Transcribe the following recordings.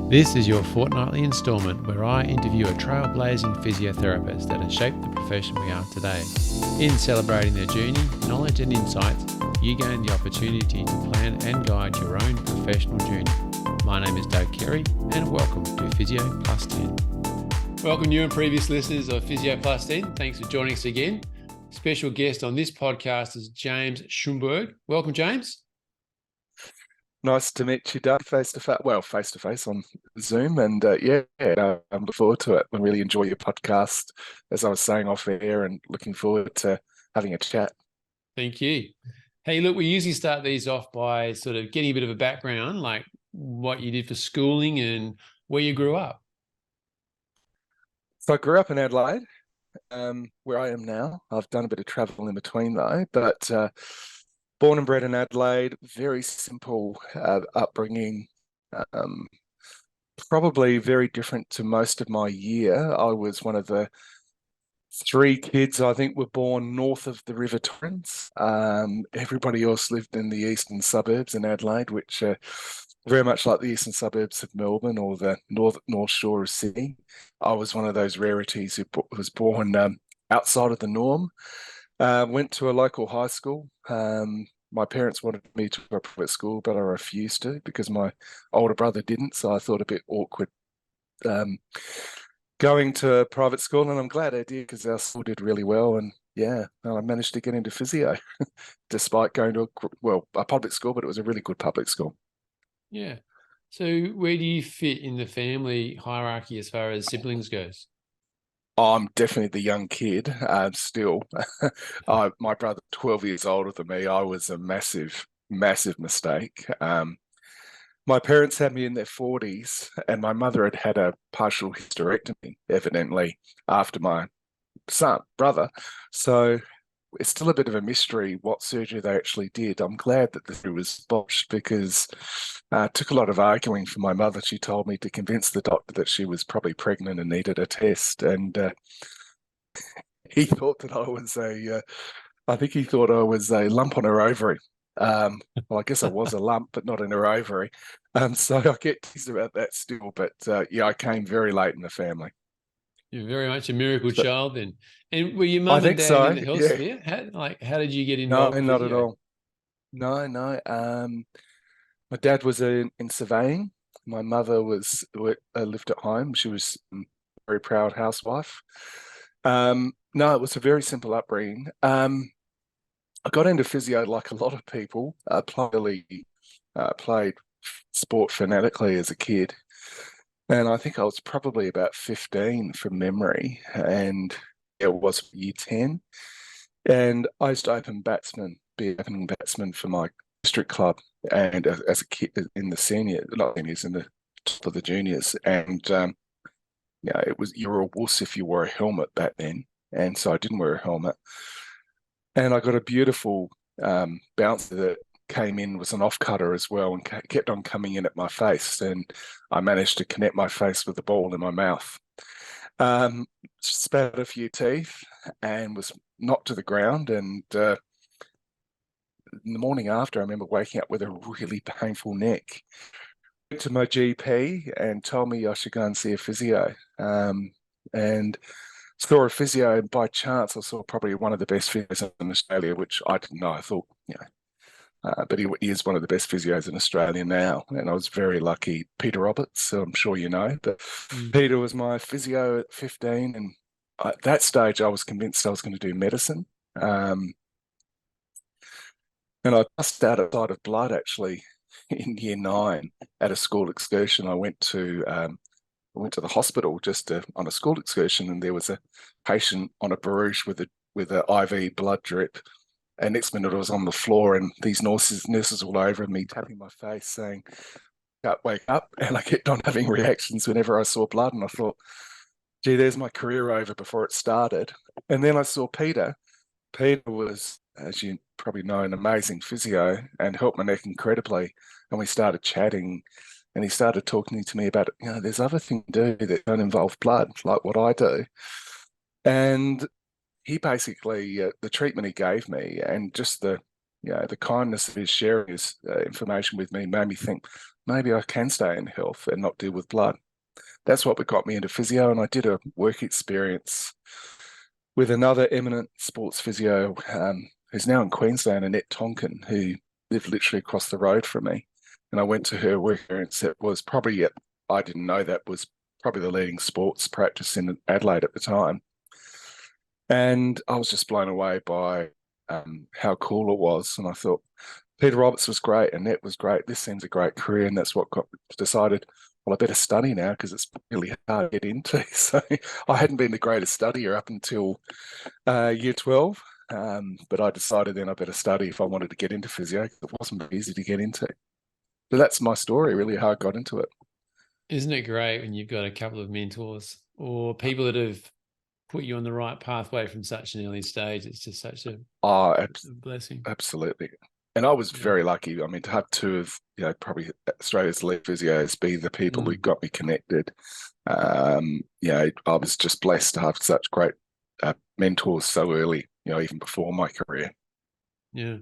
This is your fortnightly instalment where I interview a trailblazing physiotherapist that has shaped the profession we are today. In celebrating their journey, knowledge and insights, you gain the opportunity to plan and guide your own professional journey. My name is Doug Carey and welcome to Physio+10. Welcome new and previous listeners of Physio+10. Thanks for joining us again. Special guest on this podcast is James Schomburgk. Welcome, James. Nice to meet you, Doug, face-to-face on Zoom. And I'm looking forward to it. I really enjoy your podcast, as I was saying off air, and looking forward to having a chat. Thank you. Hey, look, we usually start these off by sort of getting a bit of a background, like what you did for schooling and where you grew up. So I grew up in Adelaide, where I am now. I've done a bit of travel in between, though, but born and bred in Adelaide, very simple upbringing, probably very different to most of my year. I was one of the three kids, I think, were born north of the River Torrens. Everybody else lived in the eastern suburbs in Adelaide, which are very much like the eastern suburbs of Melbourne or the North Shore of Sydney. I was one of those rarities who was born outside of the norm. Went to a local high school. My parents wanted me to go to a private school, but I refused to because my older brother didn't. So I thought a bit awkward going to a private school, and I'm glad I did because our school did really well. And I managed to get into physio despite going to a public school, but it was a really good public school. Yeah. So where do you fit in the family hierarchy as far as siblings goes? I'm definitely the young kid still. My brother, 12 years older than me. I was a massive mistake. My parents had me in their 40s, and my mother had had a partial hysterectomy, evidently, after my brother. So it's still a bit of a mystery what surgery they actually did. I'm glad that the surgery was botched because it took a lot of arguing for my mother. She told me to convince the doctor that she was probably pregnant and needed a test. And he thought that I think he thought I was a lump on her ovary. Well, I guess I was a lump, but not in her ovary. So I get teased about that still. But I came very late in the family. You're very much a miracle child then. And were your mum and dad in the health sphere? How did you get involved? No, not at all. No. My dad was in surveying. My mother lived at home. She was a very proud housewife. No, it was a very simple upbringing. I got into physio like a lot of people. I played sport fanatically as a kid. And I think I was probably about 15 from memory, and it was year 10. And I used to be opening batsman for my district club, and as a kid in the not seniors, in the top of the juniors. And you were a wuss if you wore a helmet back then, and so I didn't wear a helmet. And I got a beautiful bouncer that came in, was an off-cutter as well, and kept on coming in at my face, and I managed to connect my face with the ball in my mouth. Spat a few teeth and was knocked to the ground, and in the morning after, I remember waking up with a really painful neck. Went to my GP and told me I should go and see a physio, and saw a physio. By chance, I saw probably one of the best physios in Australia, which I didn't know. I thought, but he is one of the best physios in Australia now, and I was very lucky. Peter Roberts, so I'm sure you know, but Peter was my physio at 15, and at that stage I was convinced I was going to do medicine. And I passed out a sight of blood actually in year 9 at a school excursion. I went to the hospital on a school excursion, and there was a patient on a barouche with a IV blood drip. And next minute I was on the floor, and these nurses all over me, tapping my face, saying, "Wake up." And I kept on having reactions whenever I saw blood, and I thought, gee, there's my career over before it started. And then I saw Peter. Peter was, as you probably know, an amazing physio and helped my neck incredibly. And we started chatting, and he started talking to me about, there's other things to do that don't involve blood, like what I do. And he basically, the treatment he gave me, and just the the kindness of his sharing his information with me made me think maybe I can stay in health and not deal with blood. That's what got me into physio, and I did a work experience with another eminent sports physio who's now in Queensland, Annette Tonkin, who lived literally across the road from me. And I went to her work experience. It was probably, I didn't know that was probably the leading sports practice in Adelaide at the time. And I was just blown away by how cool it was. And I thought, Peter Roberts was great, Annette was great. This seems a great career. And that's what got decided, well, I better study now because it's really hard to get into. So I hadn't been the greatest studier up until year 12. But I decided then I better study if I wanted to get into physio. It wasn't very easy to get into. So that's my story, really, how I got into it. Isn't it great when you've got a couple of mentors or people that have put you on the right pathway from such an early stage? It's just such a blessing. Absolutely. And I was very lucky. I mean, to have two of, probably Australia's lead physios be the people who got me connected. I was just blessed to have such great mentors so early, even before my career. Yeah.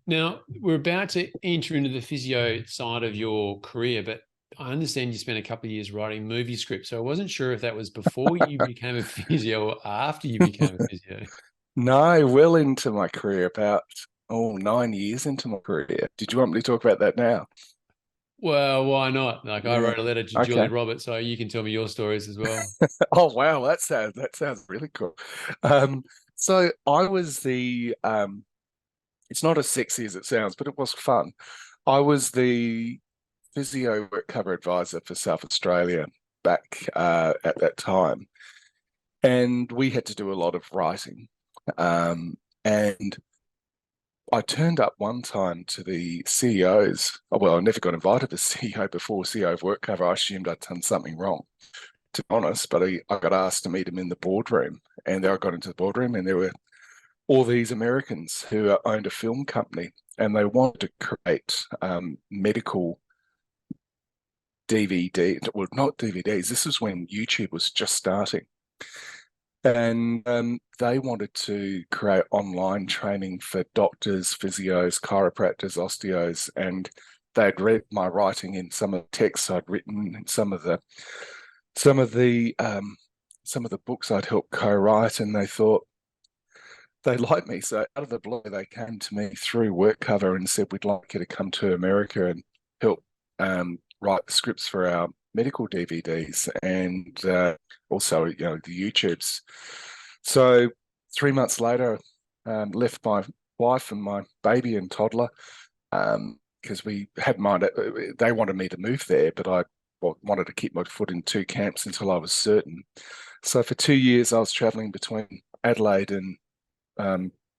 Now, we're about to enter into the physio side of your career, but I understand you spent a couple of years writing movie scripts. So I wasn't sure if that was before you became a physio or after you became a physio. No, well into my career, about 9 years into my career. Did you want me to talk about that now? Well, why not? Like I wrote a letter to Julie Roberts, so you can tell me your stories as well. Oh wow, that sounds really cool. So I was the it's not as sexy as it sounds, but it was fun. I was the physio work cover advisor for South Australia back at that time, and we had to do a lot of writing. And I turned up one time to the CEO's. Well, I never got invited to CEO before, CEO of work cover. I assumed I'd done something wrong, to be honest, but I got asked to meet him in the boardroom, and I got into the boardroom, and there were all these Americans who owned a film company, and they wanted to create medical DVD, well, not DVDs. This was when YouTube was just starting. And they wanted to create online training for doctors, physios, chiropractors, osteos, and they'd read my writing in some of the texts I'd written, in some of the books I'd helped co-write, and they thought they liked me. So out of the blue, they came to me through WorkCover and said, "We'd like you to come to America and help write the scripts for our medical DVDs and also, the YouTubes." So 3 months later, left my wife and my baby and toddler because we had they wanted me to move there, but I wanted to keep my foot in two camps until I was certain. So for 2 years, I was traveling between Adelaide and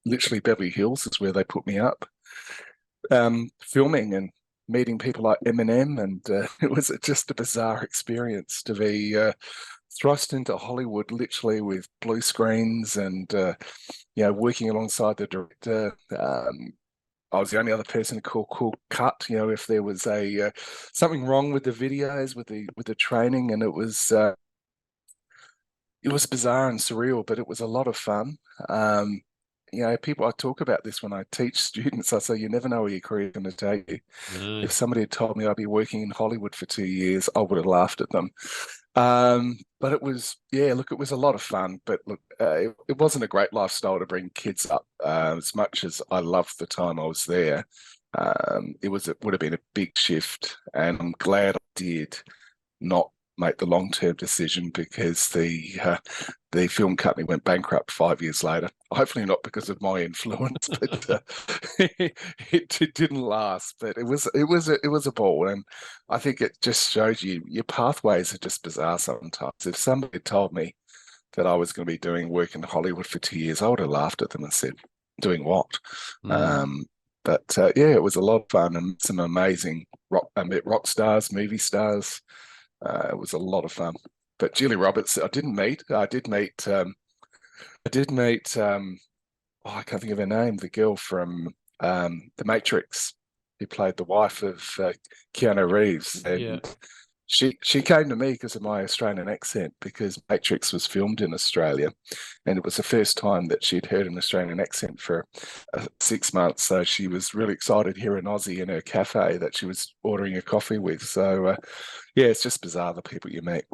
literally Beverly Hills is where they put me up, filming and meeting people like Eminem, and it was just a bizarre experience to be thrust into Hollywood, literally with blue screens and working alongside the director. I was the only other person to call cut, if there was something wrong with the videos, with the training, and it was bizarre and surreal, but it was a lot of fun. People, I talk about this when I teach students. I say, you never know where your career is going to take you. No. If somebody had told me I'd be working in Hollywood for 2 years, I would have laughed at them. But it was, it was a lot of fun. But look, it wasn't a great lifestyle to bring kids up. As much as I loved the time I was there, it would have been a big shift. And I'm glad I did not make the long-term decision because the film company went bankrupt 5 years later. Hopefully not because of my influence, but it didn't last. But it was a ball, and I think it just shows you your pathways are just bizarre sometimes. If somebody had told me that I was going to be doing work in Hollywood for 2 years, I would have laughed at them and said, "Doing what?" But it was a lot of fun and some amazing I met rock stars, movie stars. It was a lot of fun. But Julie Roberts, I did meet. I did meet. I can't think of her name. The girl from The Matrix, who played the wife of Keanu Reeves. And She came to me because of my Australian accent, because Matrix was filmed in Australia, and it was the first time that she'd heard an Australian accent for 6 months. So she was really excited to hear an Aussie in her cafe that she was ordering a coffee with. So yeah, it's just bizarre the people you meet.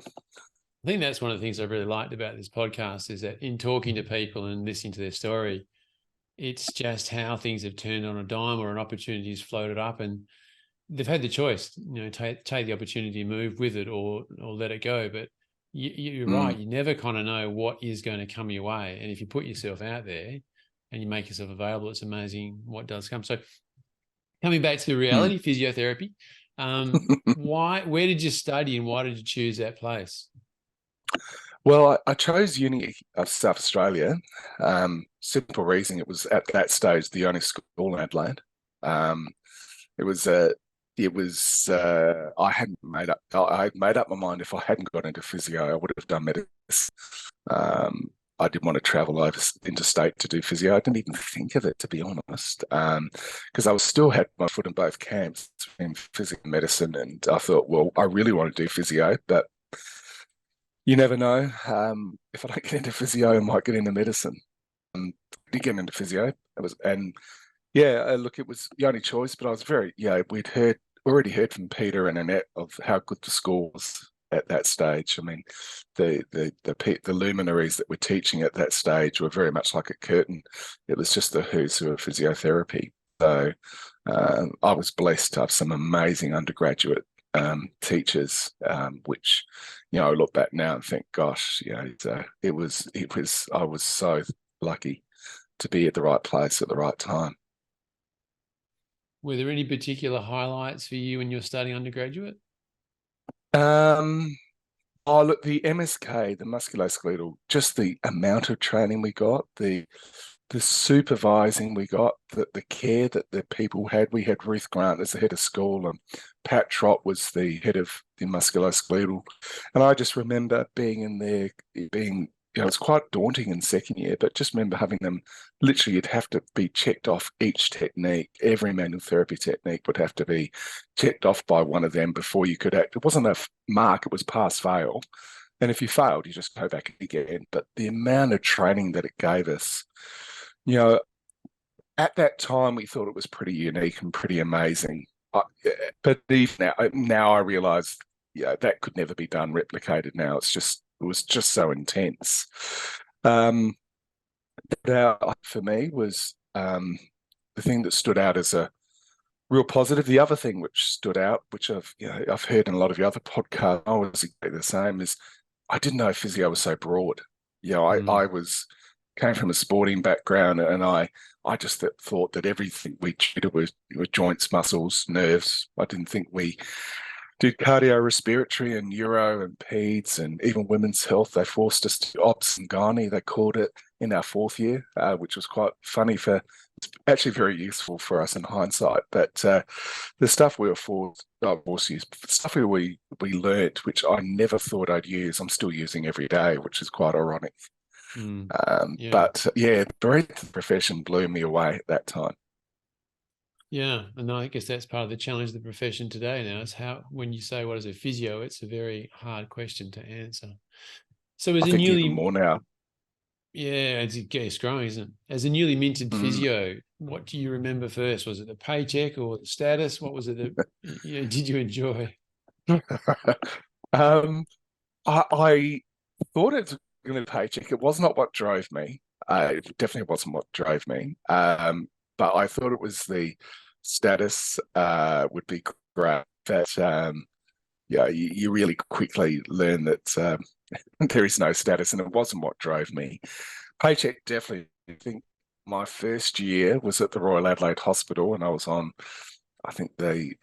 I think that's one of the things I really liked about this podcast, is that in talking to people and listening to their story, it's just how things have turned on a dime, or an opportunity has floated up, and they've had the choice, take the opportunity, move with it, or let it go. But you're right. You never kind of know what is going to come your way. And if you put yourself out there and you make yourself available, it's amazing what does come. So coming back to the reality, physiotherapy, where did you study and why did you choose that place? Well, I chose uni of South Australia. Simple reason, it was at that stage the only school in Adelaide. Um, it was I hadn't made up. I had made up my mind, if I hadn't got into physio, I would have done medicine. I didn't want to travel over interstate to do physio. I didn't even think of it, to be honest, because I was still had my foot in both camps in physics and medicine, and I thought, well, I really want to do physio, but you never know. If I don't get into physio, I might get into medicine. I did get into physio. Look, it was the only choice, but I was we'd already heard from Peter and Annette of how good the school was at that stage. I mean, the luminaries that were teaching at that stage were very much like a curtain. It was just the who's who of physiotherapy. So I was blessed to have some amazing undergraduate teachers, which, I look back now and think, gosh, I was so lucky to be at the right place at the right time. Were there any particular highlights for you when you were studying undergraduate? Look, the MSK, the musculoskeletal, just the amount of training we got, the supervising we got, the care that the people had. We had Ruth Grant as the head of school, and Pat Trott was the head of the musculoskeletal. And I just remember being in there, it was quite daunting in second year, but just remember having them, literally you'd have to be checked off each technique. Every manual therapy technique would have to be checked off by one of them before you could act. It wasn't a mark, it was pass fail. And if you failed, you just go back again. But the amount of training that it gave us, at that time, we thought it was pretty unique and pretty amazing. But even now I realise, that could never be done, replicated now. It was just so intense. For me was the thing that stood out as a real positive. The other thing which stood out, which I've heard in a lot of your other podcasts, I was exactly the same, is I didn't know physio was so broad. I came from a sporting background, and I just thought that everything we treated was joints, muscles, nerves. I didn't think we did cardiorespiratory and neuro and peds and even women's health. They forced us to ops and gynae, they called it, in our fourth year, which was quite funny. It's actually very useful for us in hindsight. But the stuff we were stuff we learnt, which I never thought I'd use, I'm still using every day, which is quite ironic. But the breadth of the profession blew me away at that time. Yeah, and I guess that's part of the challenge of the profession today now, is how, when you say what is a physio, it's a very hard question to answer. So as I think even more now. Yeah, it's growing, isn't it? As a newly minted physio, what do you remember first? Was it the paycheck or the status? What was it that did you enjoy? I thought it was going to be paycheck. It was not what drove me. It definitely wasn't what drove me. But I thought it was the status would be great. That you really quickly learn that there is no status, and it wasn't what drove me. Paycheck, definitely. I think my first year was at the Royal Adelaide Hospital, and I was on, I think, the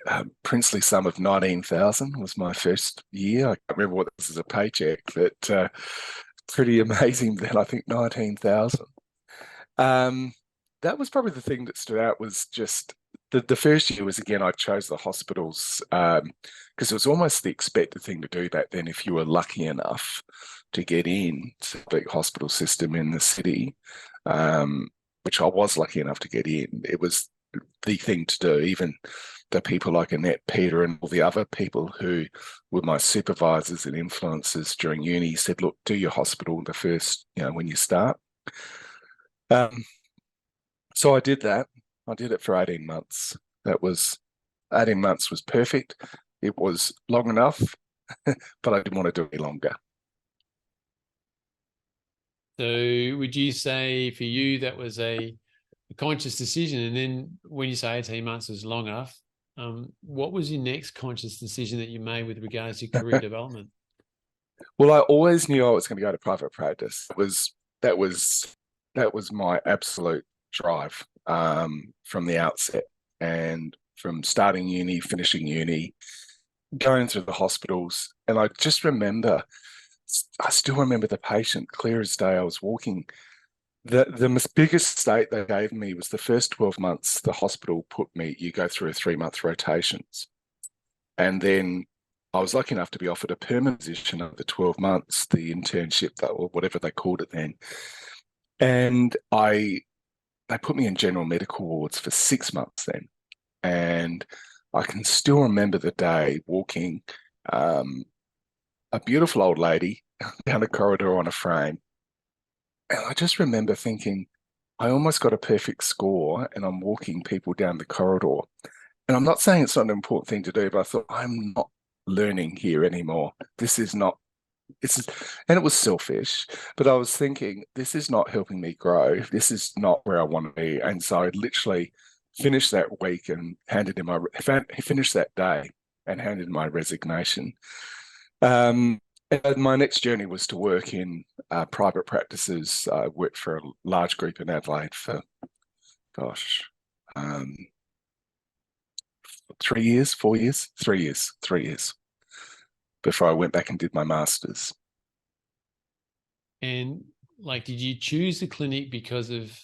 princely sum of 19,000 was my first year. I can't remember what this is a paycheck, but pretty amazing then. I think 19,000. That was probably the thing that stood out, was just the first year was, again, I chose the hospitals because it was almost the expected thing to do back then if you were lucky enough to get in to the big hospital system in the city, which I was lucky enough to get in. It was the thing to do. Even the people like Annette, Peter, and all the other people who were my supervisors and influencers during uni said, look, do your hospital the first, when you start. So I did that. I did it for 18 months. 18 months was perfect. It was long enough, but I didn't want to do it any longer. So would you say for you that was a conscious decision? And then when you say 18 months was long enough, what was your next conscious decision that you made with regards to career development? Well, I always knew I was going to go to private practice. That was my absolute drive from the outset, and from starting uni, finishing uni, going through the hospitals. And I still remember the patient clear as day. I was walking. The biggest state they gave me was the first 12 months. The hospital you go through 3-month rotations. And then I was lucky enough to be offered a permanent position over the 12 months, the internship, or whatever they called it then. And they put me in general medical wards for 6 months then. And I can still remember the day walking a beautiful old lady down a corridor on a frame. And I just remember thinking, I almost got a perfect score, and I'm walking people down the corridor. And I'm not saying it's not an important thing to do, but I thought, I'm not learning here anymore. And it was selfish, but I was thinking, this is not helping me grow. This is not where I want to be. And so I literally finished that week and finished that day and handed in my resignation. And my next journey was to work in private practices. I worked for a large group in Adelaide for, 3 years, 4 years, 3 years before I went back and did my master's. And did you choose the clinic because of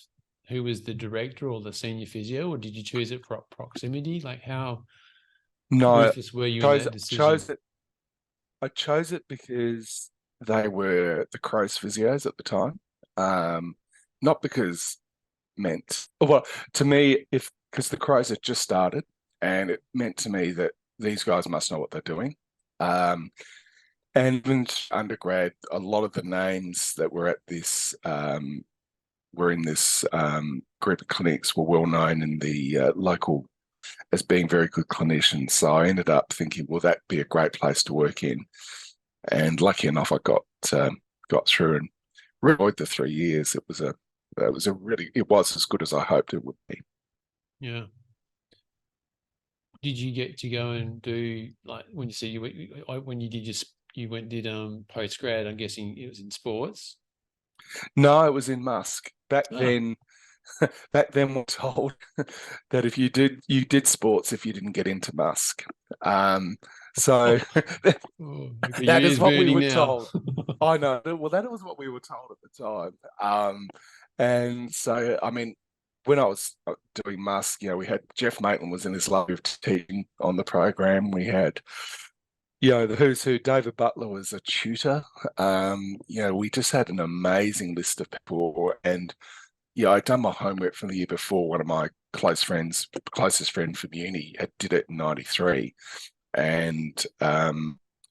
who was the director or the senior physio, or did you choose it for proximity? How ruthless were you in that decision? I chose it because they were the Crows physios at the time. Not because to me, because the Crows had just started, and it meant to me that these guys must know what they're doing. And in undergrad, a lot of the names that were at this were in this group of clinics were well known in the local as being very good clinicians. So I ended up thinking, well, that'd be a great place to work in. And lucky enough, I got through and really enjoyed the 3 years. It was as good as I hoped it would be. Yeah. Did you get to go and do when you said when you did post grad? I'm guessing it was in sports. No, it was in Musk back then. Back then, we're told that if you did sports if you didn't get into Musk. So that is what we were told. I know. Well, that was what we were told at the time. And so, I mean, when I was doing Musk, we had Jeff Maitland was in his love of teaching on the program. We had, the who's who. David Butler was a tutor. We just had an amazing list of people. And I'd done my homework from the year before. One of my closest friend from uni, did it in '93, and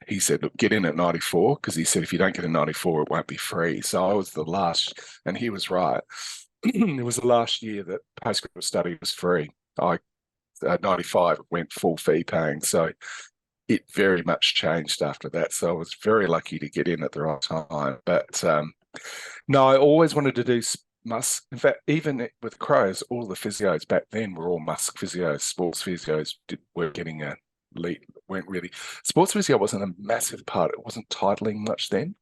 he said, "Look, get in at '94," because he said if you don't get in '94, it won't be free. So I was the last, and he was right. It was the last year that postgraduate study was free. '95 went full fee paying, so it very much changed after that. So I was very lucky to get in at the right time. But no, I always wanted to do Musk. In fact, even with Crows, all the physios back then were all Musk physios. Sports physios weren't really. Sports physio wasn't a massive part. It wasn't titling much then.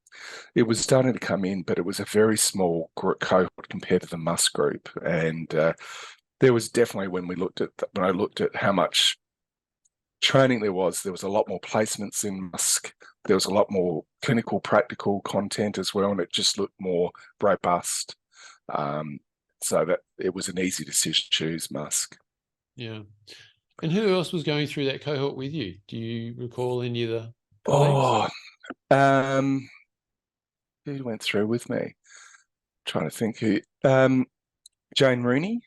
It was starting to come in, but it was a very small cohort compared to the Musk group. And there was definitely when I looked at how much training there was a lot more placements in Musk. There was a lot more clinical, practical content as well, and it just looked more robust. So that it was an easy decision to choose Musk. Yeah. And who else was going through that cohort with you? Do you recall any of the colleagues? Who went through with me? I'm trying to think who. Jane Rooney.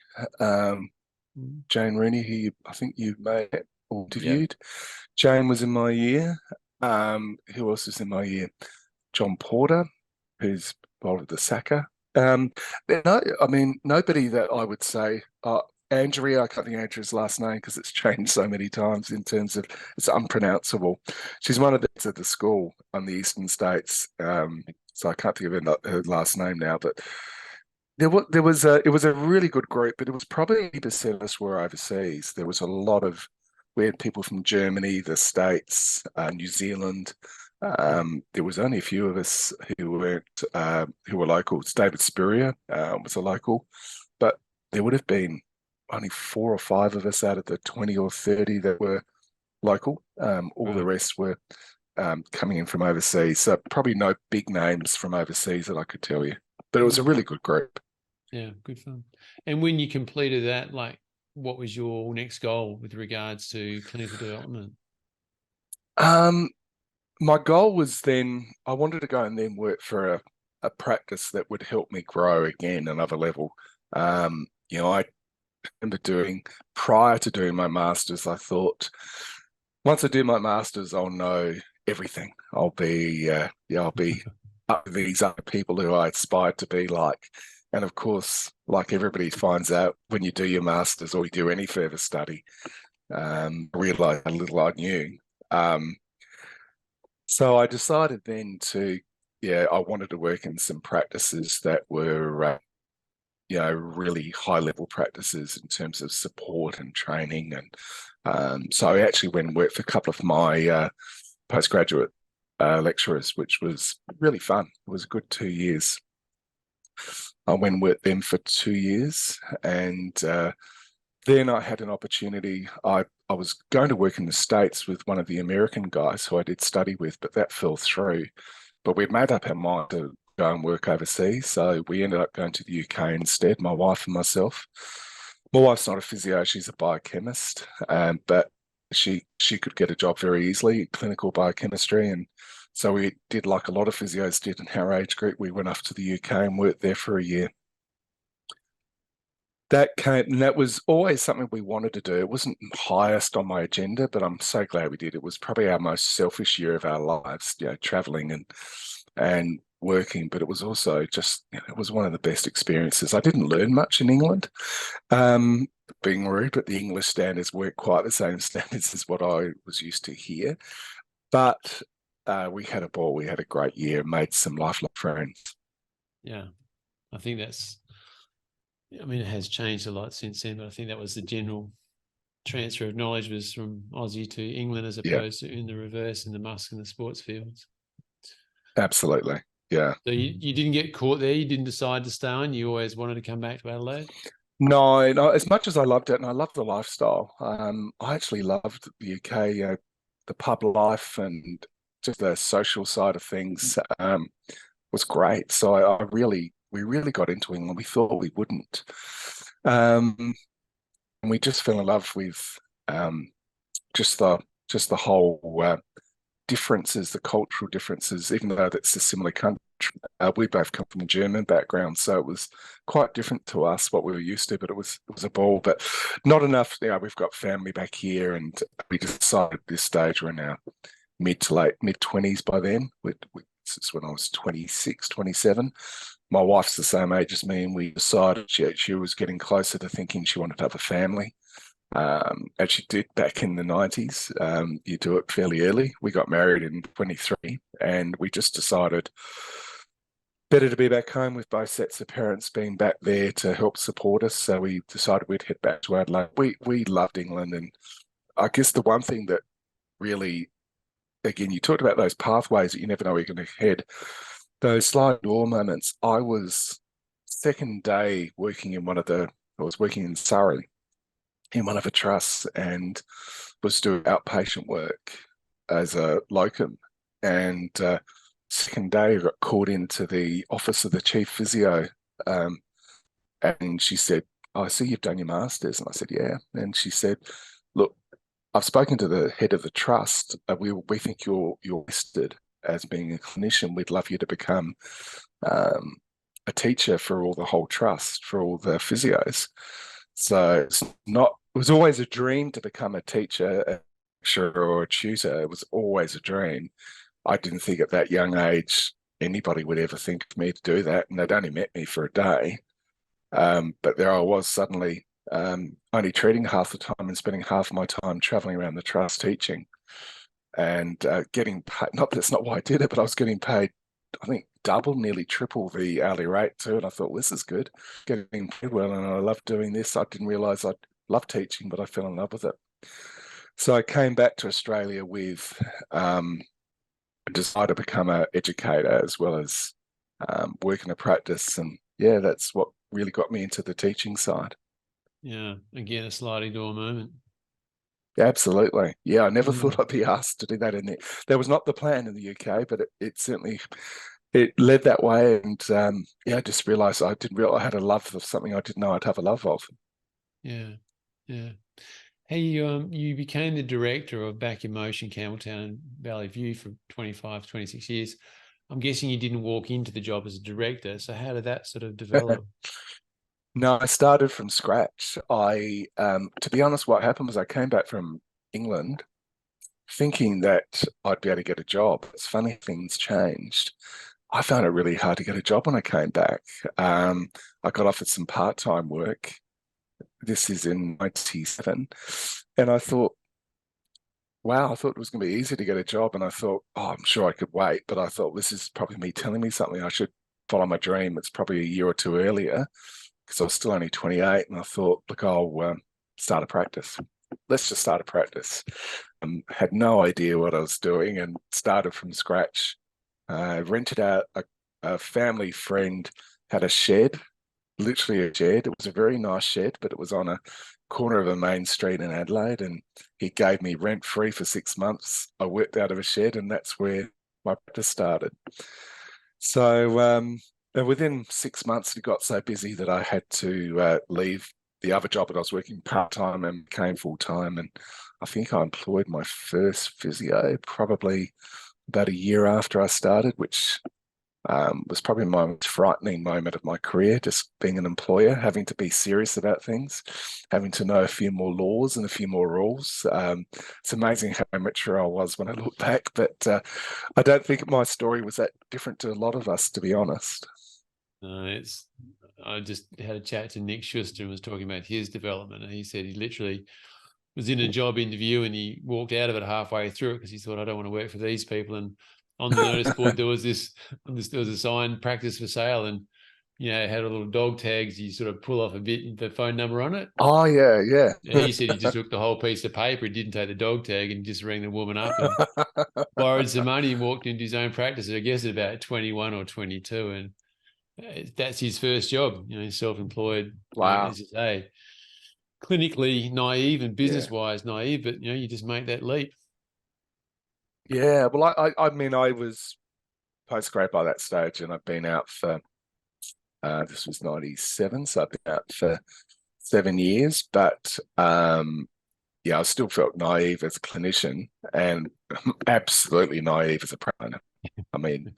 Jane Rooney, who I think you met. Yeah. interviewed. Jane was in my year. Who else was in my year? John Porter, who's bowled at the Saka. No, I mean, nobody that I would say, Andrea, I can't think of Andrea's last name because it's changed so many times in terms of it's unpronounceable. She's one of the at the school on the eastern states. So I can't think of her last name now, but it was a really good group, but it was probably 80% of us were overseas. There was a lot of we had people from Germany, the States, New Zealand. There was only a few of us who were locals. David Spurrier was a local, but there would have been only 4 or 5 of us out of the 20 or 30 that were local. All the rest were coming in from overseas. So probably no big names from overseas that I could tell you, but it was a really good group. Yeah, good fun. And when you completed that, like, what was your next goal with regards to clinical development? My goal was then I wanted to go and then work for a practice that would help me grow again another level. I remember prior to doing my master's, I thought once I do my master's, I'll know everything. I'll be up with these other people who I aspired to be like. And of course, like everybody finds out when you do your master's or you do any further study, realize how little I knew. So I decided then I wanted to work in some practices that were, really high level practices in terms of support and training. And so I actually went and worked for a couple of my postgraduate lecturers, which was really fun. It was a good 2 years. I went and worked them for 2 years, and then I had an opportunity. I was going to work in the States with one of the American guys who I did study with, but that fell through. But we'd made up our mind to go and work overseas, so we ended up going to the UK instead, my wife and myself. My wife's not a physio, she's a biochemist, but she could get a job very easily in clinical biochemistry, and so we did like a lot of physios did in our age group. We went off to the UK and worked there for a year. That was always something we wanted to do. It wasn't highest on my agenda, but I'm so glad we did. It was probably our most selfish year of our lives, traveling and working, but it was also just, it was one of the best experiences. I didn't learn much in England, being rude, but the English standards weren't quite the same standards as what I was used to here. But we had a ball. We had a great year, made some lifelong friends. Yeah, I think it has changed a lot since then, but I think that was the general transfer of knowledge was from Aussie to England as opposed to in the reverse in the musk and the sports fields. Absolutely. Yeah. So you didn't get caught there? You didn't decide to stay on? You always wanted to come back to Adelaide? No, as much as I loved it and I loved the lifestyle, I actually loved the UK, the pub life and just the social side of things was great. So we really got into England. We thought we wouldn't. And we just fell in love with just the whole differences, the cultural differences, even though that's a similar country. We both come from a German background, so it was quite different to us, what we were used to, but it was a ball, but not enough. We've got family back here, and we decided at this stage we're in our mid 20s by then. This is when I was 26, 27. My wife's the same age as me, and we decided she was getting closer to thinking she wanted to have a family. As she did back in the 90s. You do it fairly early. We got married in 23, and we just decided better to be back home with both sets of parents being back there to help support us. So we decided we'd head back to Adelaide. We loved England, and I guess the one thing that really, again, you talked about those pathways that you never know where you're going to head. Those sliding door moments. I was second day I was working in Surrey in one of the trusts and was doing outpatient work as a locum. And second day, I got called into the office of the chief physio. And she said, I see you've done your master's. And I said, yeah. And she said, look, I've spoken to the head of the trust. We think you're listed as being a clinician. We'd love you to become a teacher for the whole trust, for all the physios. So it's not was always a dream to become a teacher, a lecturer or a tutor. It was always a dream. I didn't think at that young age anybody would ever think of me to do that, and they'd only met me for a day. But there I was suddenly only treating half the time and spending half my time traveling around the trust teaching and getting paid. Not that's not why I did it, but I was getting paid, I think, double, nearly triple the hourly rate too. And I thought, well, this is good, getting paid well, and I love doing this. I didn't realise I loved teaching, but I fell in love with it. So I came back to Australia with a desire to become an educator as well as work in a practice. And yeah, that's what really got me into the teaching side. Yeah, again, a sliding door moment. Yeah, absolutely. Yeah, I never thought I'd be asked to do that in there. That was not the plan in the UK, but it certainly it led that way. And yeah, I just realised I didn't realize I had a love of something I didn't know I'd have a love of. Yeah, yeah. Hey, you became the director of Back in Motion, Campbelltown and Valley View for 25, 26 years. I'm guessing you didn't walk into the job as a director. So how did that sort of develop? No, I started from scratch. To be honest, what happened was I came back from England thinking that I'd be able to get a job. It's funny, things changed. I found it really hard to get a job when I came back. I got offered some part-time work. This is in 97. And I thought, wow, I thought it was going to be easy to get a job. And I thought, oh, I'm sure I could wait. But I thought, this is probably me telling me something. I should follow my dream. It's probably a year or two earlier because I was still only 28. And I thought, look, I'll start a practice. Let's just start a practice. Had no idea what I was doing and started from scratch. Rented out a family friend had a shed, literally a shed. It was a very nice shed, but it was on a corner of a main street in Adelaide, and he gave me rent free for 6 months. I worked out of a shed, and that's where my practice started. So and within 6 months, it got so busy that I had to leave the other job that I was working part-time and became full-time. And I think I employed my first physio probably about a year after I started, which was probably my most frightening moment of my career, just being an employer, having to be serious about things, having to know a few more laws and a few more rules. It's amazing how immature I was when I look back, but I don't think my story was that different to a lot of us, to be honest. I just had a chat to Nick Schuster and was talking about his development, and he said he literally was in a job interview and he walked out of it halfway through it because he thought, I don't want to work for these people. And on the notice board, there was a sign, practice for sale, and it had a little dog tags. You sort of pull off a bit, the phone number on it. Oh, yeah, yeah. And he said he just took the whole piece of paper. He didn't take the dog tag and just rang the woman up and borrowed some money and walked into his own practice. I guess at about 21 or 22. And that's his first job, he's self-employed, Wow. as you say, clinically naive and Yeah. business-wise naive, but you just make that leap. Yeah, well, I mean, I was postgrad by that stage, and I've been out for this was 97, so I've been out for 7 years. But yeah, I still felt naive as a clinician and absolutely naive as a practitioner. I mean,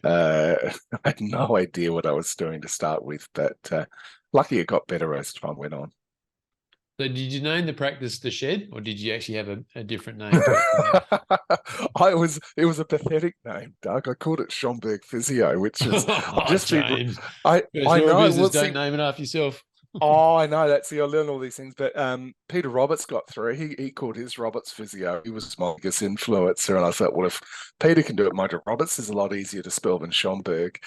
I had no idea what I was doing to start with, but lucky it got better as time went on. So did you name the practice The Shed, or did you actually have a different name to it? It was a pathetic name, Doug. I called it Schomburgk Physio, which is just James. I know. Business, don't name it after yourself. Oh, I know. That's I learn all these things. But Peter Roberts got through. He called his Roberts Physio. He was my biggest influencer. And I thought, well, if Peter can do it, my Roberts is a lot easier to spell than Schomburgk.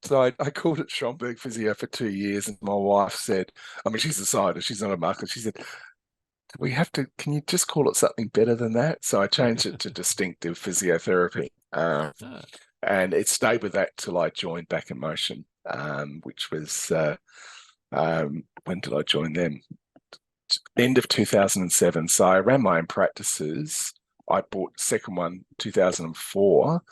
So I called it Schomburgk Physio for 2 years. And my wife said, I mean, she's a scientist. She's not a marketer. She said, can you just call it something better than that? So I changed it to distinctive physiotherapy. And it stayed with that till I joined Back in Motion, which was... when did I join them? End of 2007. So I ran my own practices. I bought the second one 2004.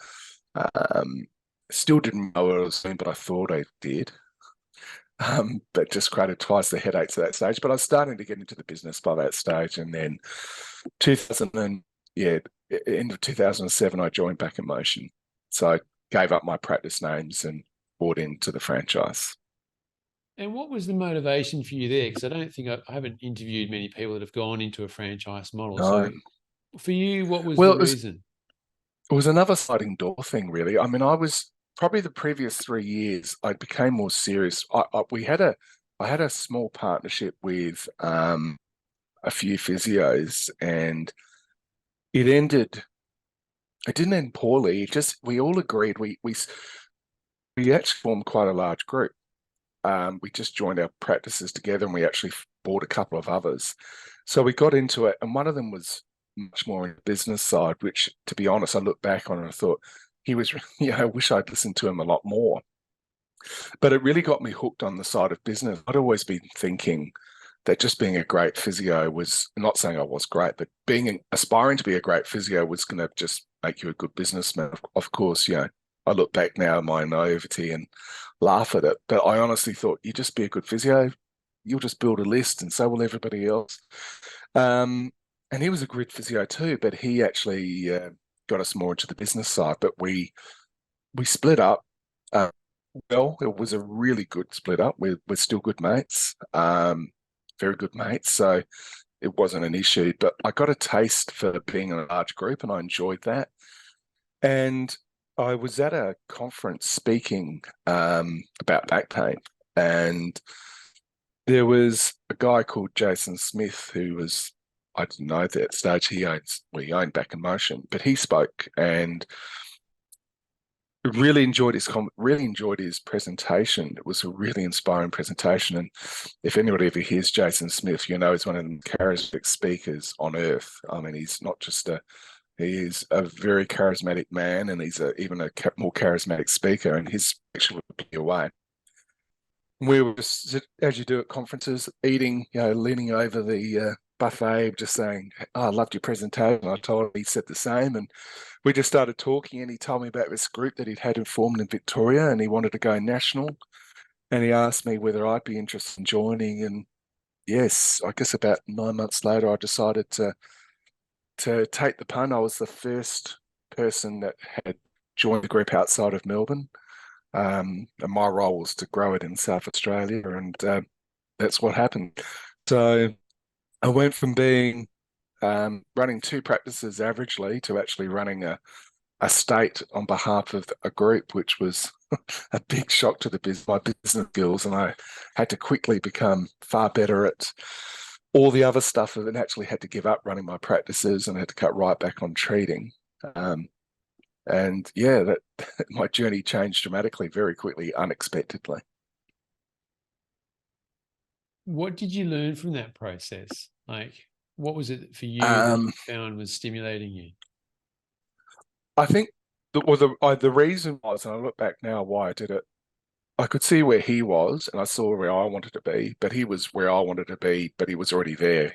Still didn't know what I was doing, but I thought I did. But just created twice the headaches at that stage. But I was starting to get into the business by that stage. And then end of 2007, I joined Back in Motion. So I gave up my practice names and bought into the franchise. And what was the motivation for you there? Because I don't think I haven't interviewed many people that have gone into a franchise model. No. So for you, what was Well, the reason? it was another sliding door thing, really. I mean, I was probably the previous 3 years, I became more serious. I had a small partnership with a few physios, and it ended. It didn't end poorly. It just we all agreed we actually formed quite a large group. We just joined our practices together, and we actually bought a couple of others. So we got into it, and one of them was much more in the business side, which, to be honest, I look back on and I thought he was, I wish I'd listened to him a lot more. But it really got me hooked on the side of business. I'd always been thinking that just being a great physio was not saying I was great, but aspiring to be a great physio was going to just make you a good businessman. Of course, I look back now at my naivety and laugh at it, but I honestly thought you just be a good physio, you'll just build a list, and so will everybody else. And he was a grid physio too, but he actually got us more into the business side. But we split up. Uh, well, it was a really good split up. We're still good mates, very good mates. So it wasn't an issue. But I got a taste for being in a large group, and I enjoyed that. And I was at a conference speaking about back pain, and there was a guy called Jason Smith who was, I didn't know at that stage he owned Back in Motion, but he spoke and really enjoyed his presentation. It was a really inspiring presentation, and if anybody ever hears Jason Smith, he's one of the charismatic speakers on earth. I mean, he is a very charismatic man, and he's even a more charismatic speaker, and his speech would blow you away. We were, as you do at conferences, eating, leaning over the buffet, just saying, "Oh, I loved your presentation." I told him, he said the same, and we just started talking, and he told me about this group that he'd had informed in Victoria, and he wanted to go national, and he asked me whether I'd be interested in joining, and yes, I guess about 9 months later, I decided to take the punt. I was the first person that had joined the group outside of Melbourne. And my role was to grow it in South Australia, and that's what happened. So I went from being running two practices averagely to actually running a state on behalf of a group, which was a big shock to my business skills, and I had to quickly become far better at all the other stuff, and actually had to give up running my practices and had to cut right back on treating. And yeah, that my journey changed dramatically, very quickly, unexpectedly. What did you learn from that process? Like, what was it for you that you Um, found was stimulating you? I think the reason was, and I look back now why I did it, I could see where he was, and I saw where I wanted to be, but he was where I wanted to be, but he was already there.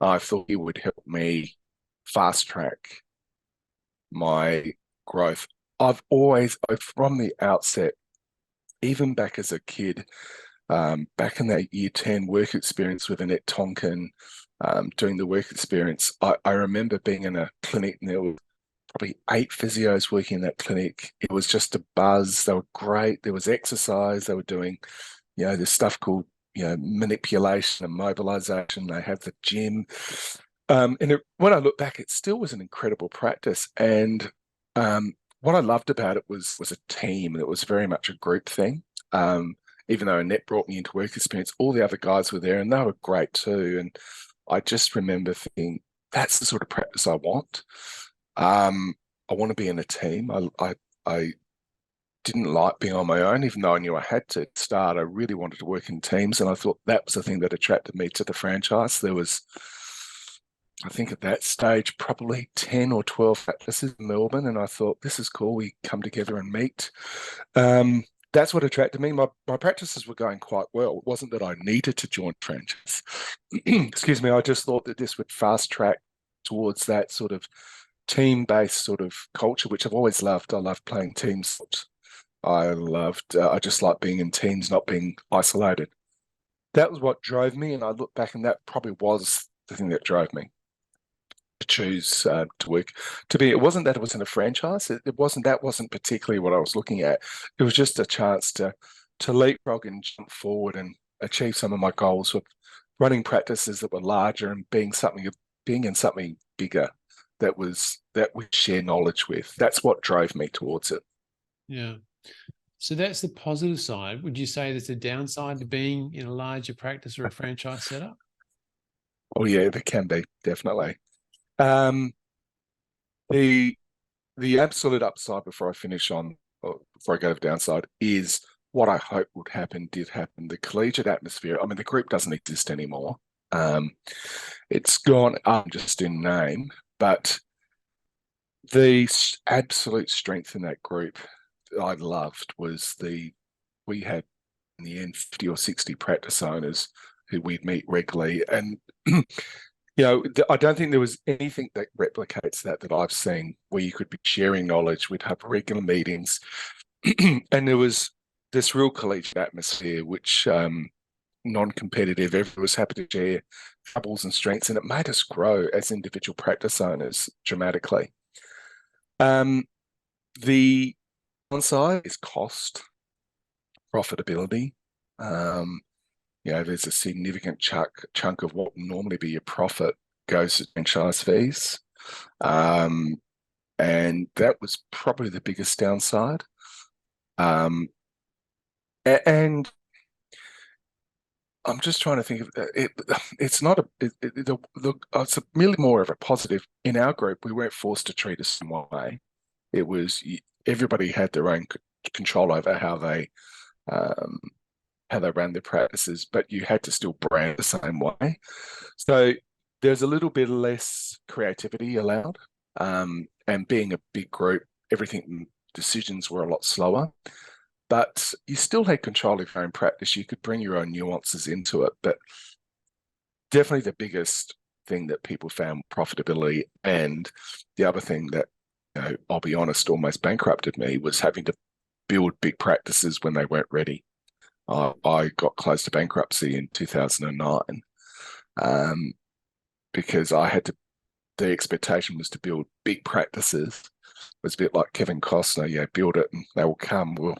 I thought he would help me fast track my growth. From the outset, even back as a kid, back in that year 10 work experience with Annette Tonkin, doing the work experience, I remember being in a clinic, and there were probably 8 physios working in that clinic. It was just a buzz. They were great. There was exercise. They were doing, this stuff called, manipulation and mobilization. They had the gym. When I look back, it still was an incredible practice. And what I loved about it was a team. It was very much a group thing. Even though Annette brought me into work experience, all the other guys were there, and they were great too. And I just remember thinking, that's the sort of practice I want. I want to be in a team. I didn't like being on my own, even though I knew I had to start. I really wanted to work in teams, and I thought that was the thing that attracted me to the franchise. There was, I think at that stage, probably 10 or 12 practices in Melbourne, and I thought, this is cool. We come together and meet. That's what attracted me. My practices were going quite well. It wasn't that I needed to join franchise. Excuse me. I just thought that this would fast track towards that sort of team-based sort of culture, which I've always loved. I love playing team sports. I just like being in teams, not being isolated. That was what drove me, and I look back, and that probably was the thing that drove me to choose to work to be. It wasn't that it was in a franchise. That wasn't particularly what I was looking at. It was just a chance to to leapfrog and jump forward and achieve some of my goals with running practices that were larger and being in something bigger that we share knowledge with. That's what drove me towards it. Yeah. So that's the positive side. Would you say there's a downside to being in a larger practice or a franchise setup? Oh yeah, there can be, definitely. Um, the the absolute upside before I finish on, or before I go to the downside, is what I hope would happen did happen. The collegiate atmosphere. I mean, the group doesn't exist anymore. Um, it's gone up just in name, but the absolute strength in that group that I loved was we had in the end 50 or 60 practice owners who we'd meet regularly, and I don't think there was anything that replicates that I've seen, where you could be sharing knowledge. We'd have regular meetings, and there was this real collegiate atmosphere, which non-competitive. Everyone was happy to share troubles and strengths, and it made us grow as individual practice owners dramatically. The downside is cost, profitability. There's a significant chunk of what would normally be your profit goes to franchise fees. And that was probably the biggest downside. And I'm just trying to think of it. It's not it's merely more of a positive. In our group, we weren't forced to treat us in one way. It was everybody had their own control over how they ran their practices, but you had to still brand the same way. So there's a little bit less creativity allowed. And being a big group, decisions were a lot slower, but you still had control of your own practice. You could bring your own nuances into it, but definitely the biggest thing that people found profitability. And the other thing that, I'll be honest, almost bankrupted me was having to build big practices when they weren't ready. I got close to bankruptcy in 2009 because the expectation was to build big practices. It was a bit like Kevin Costner, build it and they will come. Well,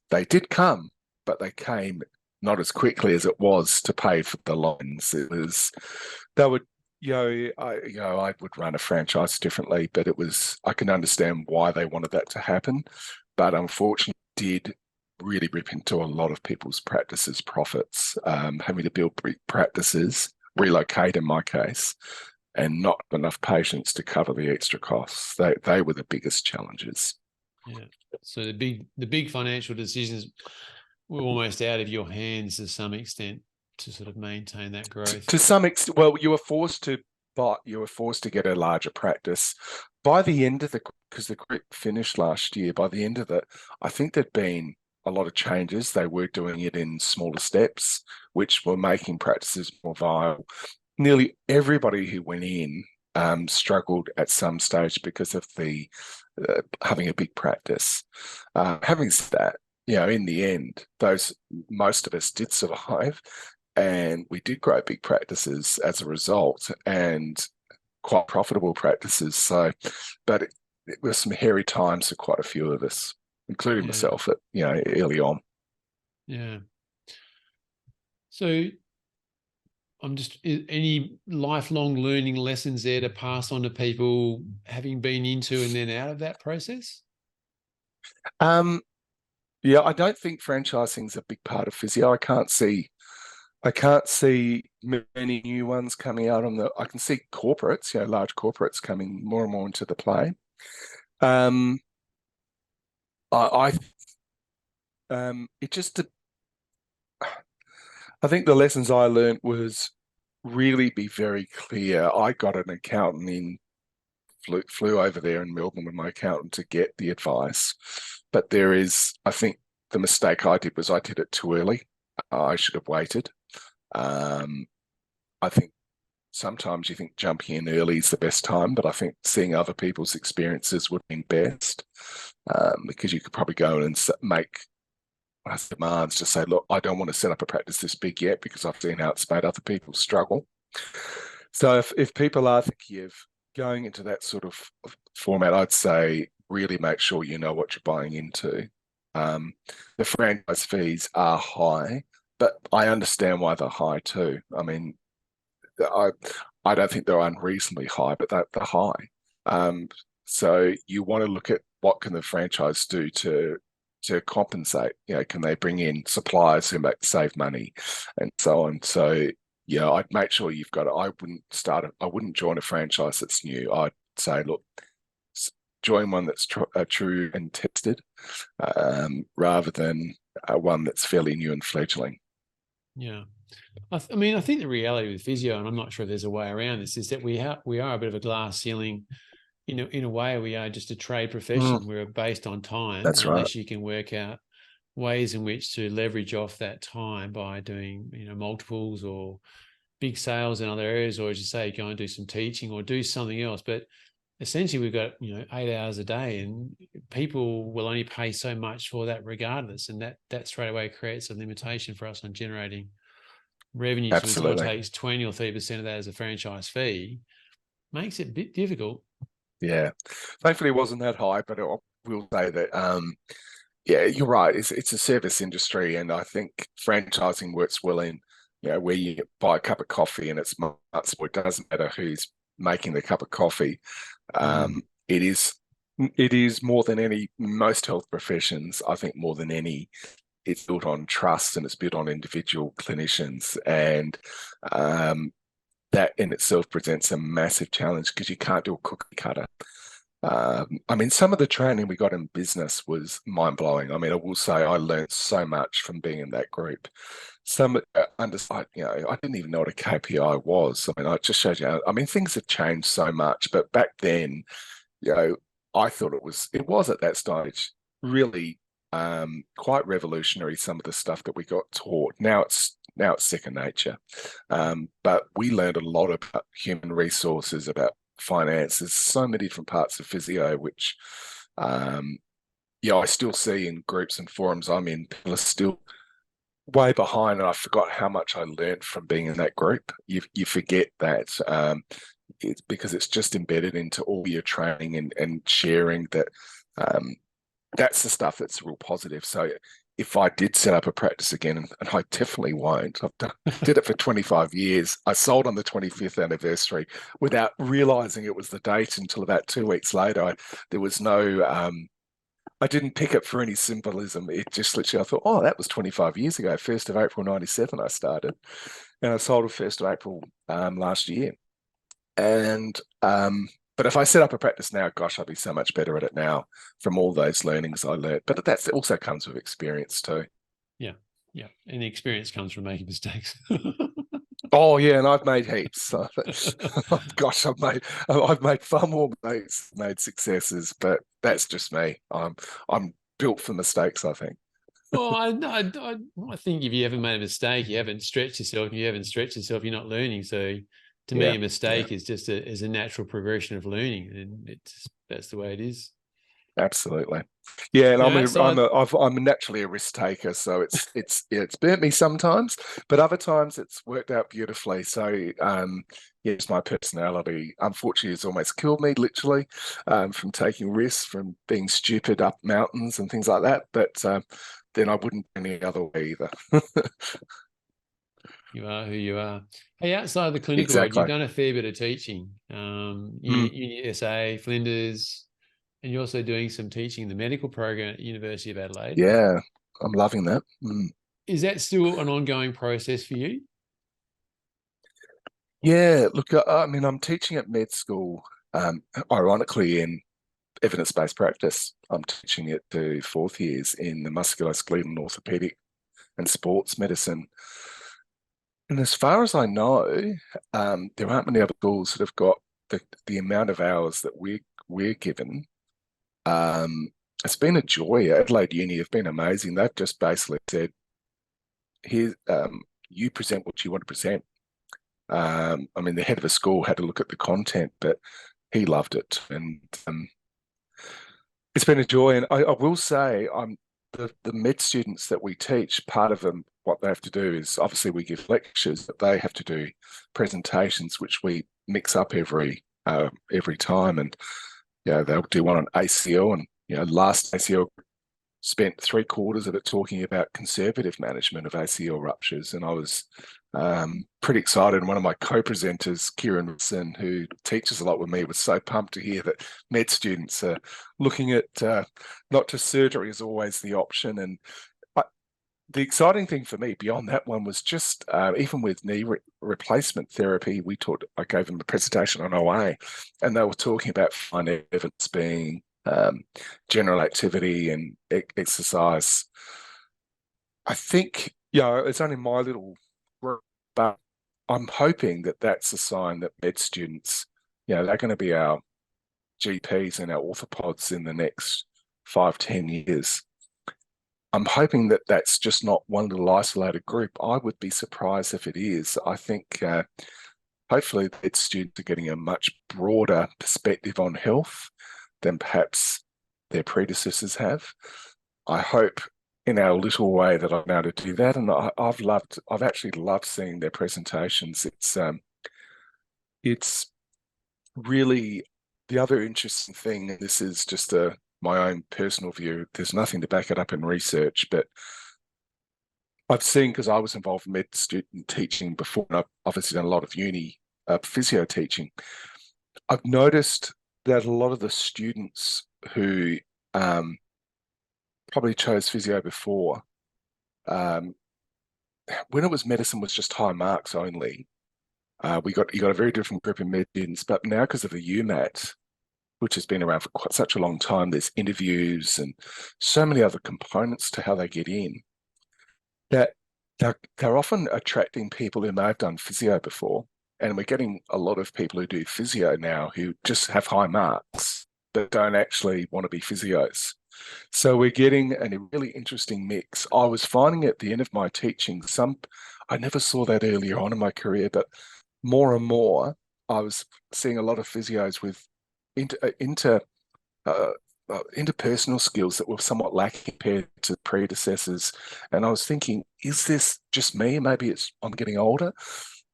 they did come, but they came not as quickly as it was to pay for the loans. I would run a franchise differently, but I can understand why they wanted that to happen. But unfortunately, did really rip into a lot of people's practices' profits, having to build practices, relocate in my case, and not enough patients to cover the extra costs. They were the biggest challenges. Yeah. So the big financial decisions were almost out of your hands to some extent to sort of maintain that growth. To some extent, well, you were forced to get a larger practice. By the end of because the group finished last year, by the end of it, I think there'd been a lot of changes. They were doing it in smaller steps, which were making practices more viable. Nearly everybody who went in struggled at some stage because of having a big practice. Having said that, in the end, most of us did survive, and we did grow big practices as a result, and quite profitable practices. So, but it was some hairy times for quite a few of us, including myself early on. Yeah. So any lifelong learning lessons there to pass on to people having been into and then out of that process? I don't think franchising is a big part of physio. I can't see many new ones coming out I can see corporates, large corporates coming more and more into the play. I think the lessons I learned was really be very clear. I got an accountant flew over there in Melbourne with my accountant to get the advice. But I think the mistake I did was I did it too early. I should have waited. I think sometimes you think jumping in early is the best time, but I think seeing other people's experiences would be best, because you could probably go and make demands to say, look, I don't want to set up a practice this big yet because I've seen how it's made other people struggle. So if people are thinking of going into that sort of format, I'd say really make sure you know what you're buying into. The franchise fees are high, but I understand why they're high too. I mean, I I don't think they're unreasonably high, but they're high. Um, so you want to look at what can the franchise do to compensate. You know, can they bring in suppliers who save money, and so on. So yeah, I'd make sure you've got it. I wouldn't join a franchise that's new. I'd say, look, join one that's true and tested, rather than one that's fairly new and fledgling. Yeah. I mean, I think the reality with physio, and I'm not sure if there's a way around this, is that we are a bit of a glass ceiling. In a way, we are just a trade profession. We're based on time, That's right. unless you can work out ways in which to leverage off that time by doing, multiples or big sales in other areas, or as you say, go and do some teaching or do something else. But essentially, we've got 8 hours a day, and people will only pay so much for that, regardless. And that straight away creates a limitation for us on generating revenue. So when someone Absolutely. takes 20 or 30% of that as a franchise fee, makes it a bit difficult. Yeah. Thankfully, it wasn't that high, but I will say that, yeah, you're right. It's a service industry, and I think franchising works well in, where you buy a cup of coffee and it's multiple. It doesn't matter who's making the cup of coffee. It is more than most health professions. I think more than any, it's built on trust and it's built on individual clinicians, and that in itself presents a massive challenge because you can't do a cookie cutter. I mean, some of the training we got in business was mind blowing. I mean, I will say I learned so much from being in that group. Some I didn't even know what a KPI was. I mean, I just showed you. I mean, things have changed so much, but back then, you know, I thought it was at that stage really quite revolutionary. Some of the stuff that we got taught. Now it's second nature, but we learned a lot about human resources, about finances, so many different parts of physio, which I still see in groups and forums I'm in. People are still way behind, and I forgot how much I learned from being in that group. You forget that. It's because it's just embedded into all your training and sharing that. That's the stuff that's real positive. So if I did set up a practice again, and I definitely won't, did it for 25 years. I sold on the 25th anniversary without realizing it was the date until about 2 weeks later. There was no, I didn't pick it for any symbolism. It just literally, I thought, oh, that was 25 years ago. 1st of April 97, I started. And I sold on 1st of April last year. And but if I set up a practice now, gosh, I'd be so much better at it now from all those learnings I learned. But that also comes with experience too. Yeah, yeah, and the experience comes from making mistakes. Oh yeah, and I've made heaps. Gosh, I've made far more mistakes, made successes, but that's just me. I'm built for mistakes, I think. Well, I think if you haven't made a mistake, you haven't stretched yourself. If you haven't stretched yourself, you're not learning. So, to me, Yeah, a yeah, mistake is just a natural progression of learning, and that's the way it is. absolutely. Yeah, and Outside, I'm naturally a risk taker, so it's burnt me sometimes, but other times it's worked out beautifully. So yes, my personality unfortunately has almost killed me, literally, from taking risks, from being stupid up mountains and things like that. But then I wouldn't any other way either. you are who you are. Hey, outside of the clinical world, you've Exactly. done a fair bit of teaching. Mm, USA, Flinders, and you're also doing some teaching in the medical program at University of Adelaide. yeah, I'm loving that. Is that still an ongoing process for you? Yeah, look, I mean, I'm teaching at med school, ironically in evidence-based practice. I'm teaching it to fourth years in the musculoskeletal and orthopedic and sports medicine. And as far as I know, there aren't many other schools that have got the amount of hours that we're given. Um, it's been a joy. Adelaide Uni have been amazing. They've just basically said, "Here, you present what you want to present." I mean, the head of a school had to look at the content, but he loved it, and it's been a joy. And I will say, the med students that we teach. Part of them, what they have to do is obviously we give lectures, but they have to do presentations, which we mix up every time. And they'll do one on ACL, and last ACL spent 3/4 of it talking about conservative management of ACL ruptures, and I was pretty excited. And one of my co-presenters, Kieran Wilson, who teaches a lot with me, was so pumped to hear that med students are looking at not just surgery as always the option. And the exciting thing for me beyond that one was just even with knee replacement therapy, I gave them a presentation on OA, and they were talking about finding evidence being general activity and exercise. I think, it's only my little group, but I'm hoping that that's a sign that med students, they're going to be our GPs and our orthopods in the next 5-10 years. I'm hoping that that's just not one little isolated group. I would be surprised if it is. I think hopefully med students are getting a much broader perspective on health than perhaps their predecessors have. I hope in our little way that I'm able to do that. And I've actually loved seeing their presentations. It's really the other interesting thing, and this is just my own personal view, there's nothing to back it up in research, but I've seen, because I was involved in med student teaching before, and I've obviously done a lot of uni physio teaching, I've noticed that a lot of the students who probably chose physio before, when it was medicine was just high marks only, you got a very different group of med students, but now because of the UMAT, which has been around for quite such a long time, there's interviews and so many other components to how they get in, that they're often attracting people who may have done physio before. And we're getting a lot of people who do physio now who just have high marks, but don't actually want to be physios. So we're getting a really interesting mix. I was finding at the end of my teaching, I never saw that earlier on in my career, but more and more, I was seeing a lot of physios with interpersonal skills that were somewhat lacking compared to predecessors. And I was thinking, is this just me? Maybe I'm getting older.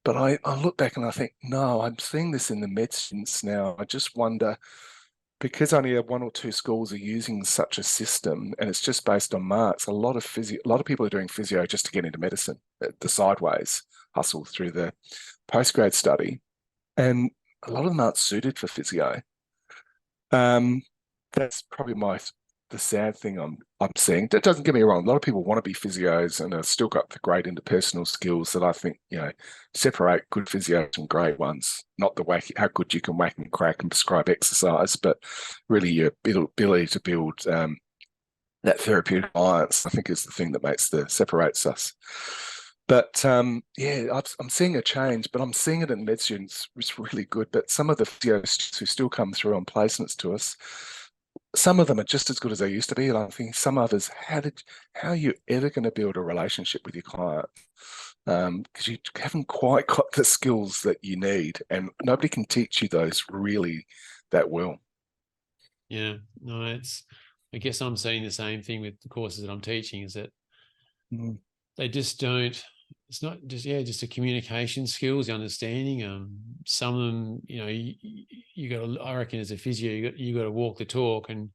But I look back and I think, no, I'm seeing this in the med students now. I just wonder, because only 1 or 2 schools are using such a system and it's just based on marks, a lot of people are doing physio just to get into medicine, the sideways hustle through the postgrad study. And a lot of them aren't suited for physio. That's probably the sad thing I'm seeing. That doesn't get me wrong. A lot of people want to be physios and have still got the great interpersonal skills that I think, separate good physios from great ones. Not how good you can whack and crack and prescribe exercise, but really your ability to build that therapeutic alliance, I think, is the thing that separates us. But I'm seeing a change, but I'm seeing it in med students. It's really good. But some of the physios who still come through on placements to us, some of them are just as good as they used to be. And I'm thinking some others, how are you ever going to build a relationship with your client? Because you haven't quite got the skills that you need, and nobody can teach you those really that well. Yeah, no, I guess I'm seeing the same thing with the courses that I'm teaching, is that they just don't. It's not just the communication skills, the understanding. Some of them, you got to. I reckon as a physio, you got to walk the talk. And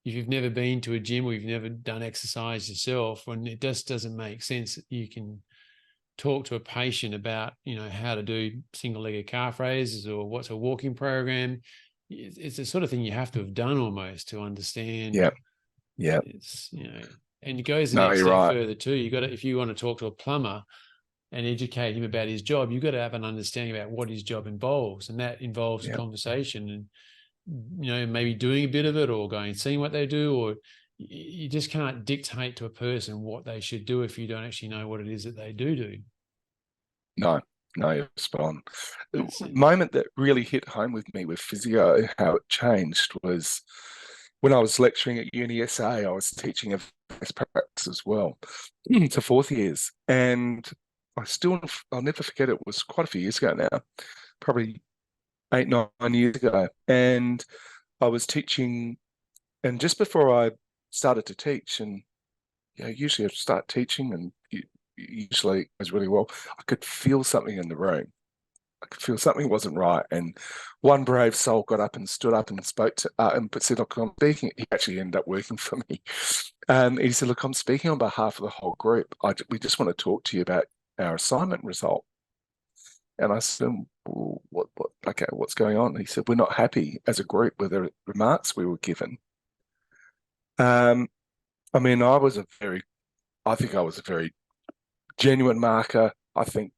if you've never been to a gym or you've never done exercise yourself, when it just doesn't make sense that you can talk to a patient about, how to do single-legged calf raises or what's a walking program. It's the sort of thing you have to have done almost to understand. Yeah. It's, and it goes the next step further too. If you want to talk to a plumber and educate him about his job, you've got to have an understanding about what his job involves. And that involves a conversation and, maybe doing a bit of it or going and seeing what they do, or you just can't dictate to a person what they should do if you don't actually know what it is that they do. No, you're spot on. The moment that really hit home with me with physio, how it changed, was when I was lecturing at UniSA. I was teaching a best practice as well to 4th years. And I'll never forget, it was quite a few years ago now, probably 8-9 years ago. And I was teaching, and just before I started to teach, and usually I start teaching and usually it goes really well, I could feel something in the room. I could feel something wasn't right. And one brave soul got up and stood up and spoke to and said, "Look, I'm speaking." He actually ended up working for me. He said, "Look, I'm speaking on behalf of the whole group. We just want to talk to you about our assignment result." And I said, well, okay, what's going on? And he said, "We're not happy as a group with the remarks we were given." I mean, I think I was a very genuine marker. I think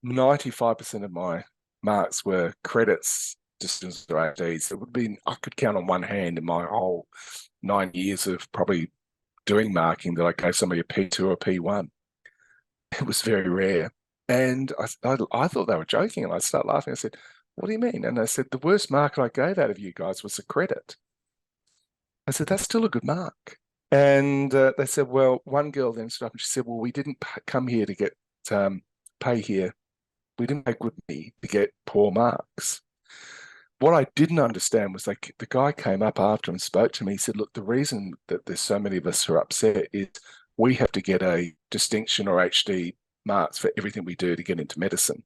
95% of my marks were credits, distance or ADs. It would be, I could count on one hand in my whole 9 years of probably doing marking that I gave somebody a P2 or a P1. It was very rare. And I thought they were joking, and I started laughing. I said, "What do you mean?" And they said, "The worst mark I gave out of you guys was a credit." I said, "That's still a good mark." And they said, well, one girl then stood up and she said, "Well, we didn't come here to get pay here. We didn't make good money to get poor marks." What I didn't understand was like the guy came up after and spoke to me. He said, "Look, the reason that there's so many of us who are upset is we have to get a distinction or HD marks for everything we do to get into medicine.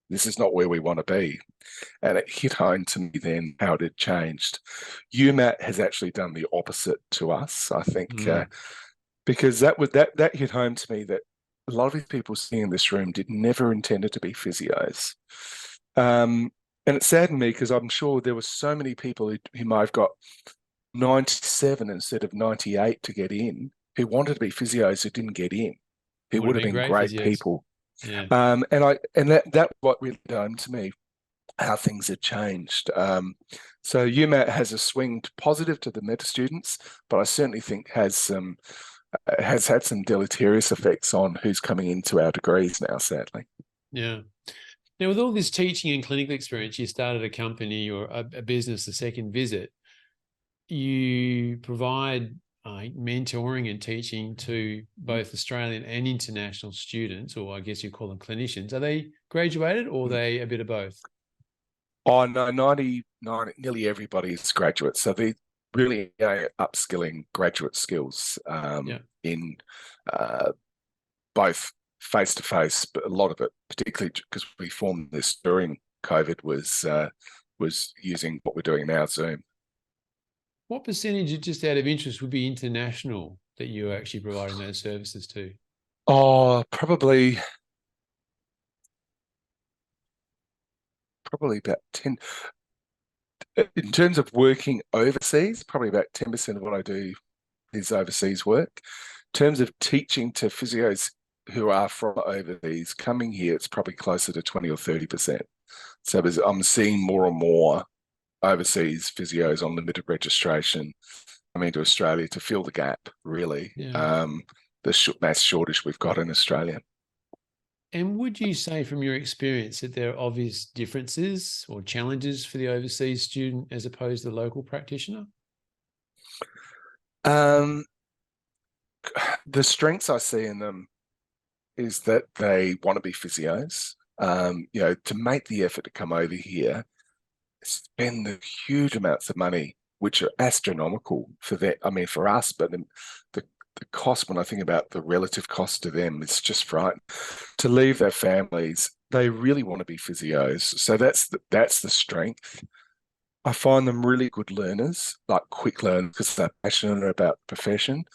This is not where we want to be." And it hit home to me then how it had changed. UMAT has actually done the opposite to us, I think, because that hit home to me that a lot of these people sitting in this room did never intended to be physios. And it saddened me because I'm sure there were so many people who might have got 97 instead of 98 to get in, who wanted to be physios who didn't get in, who would have been great physios. people. Yeah. And that what really home to me how things have changed. So UMAT has a swing positive to the meta students, but I certainly think has had some deleterious effects on who's coming into our degrees now, sadly. Yeah. Now, with all this teaching and clinical experience, you started a company or a business the second visit. You provide mentoring and teaching to both Australian and international students, or I guess you call them clinicians. Are they graduated or are they a bit of both? Oh, no, 99, nearly everybody is graduate. So they really upskilling graduate skills in both face-to-face, but a lot of it, particularly because we formed this during COVID, was using what we're doing now, Zoom. What percentage, just out of interest, would be international that you're actually providing those services to? Oh, probably about 10. In terms of working overseas, probably about 10% of what I do is overseas work. In terms of teaching to physios who are from overseas coming here, it's probably closer to 20 or 30%. So I'm seeing more and more overseas physios on limited registration coming to Australia to fill the gap, really. Yeah. The mass shortage we've got in Australia. And would you say from your experience that there are obvious differences or challenges for the overseas student as opposed to the local practitioner? The strengths I see in them is that they want to be physios, to make the effort to come over here, spend the huge amounts of money, which are astronomical for that. I mean, for us, but the cost, when I think about the relative cost to them, it's just frightening. To leave their families, they really want to be physios. So that's the strength. I find them really good learners, like quick learners, because they're passionate about the profession.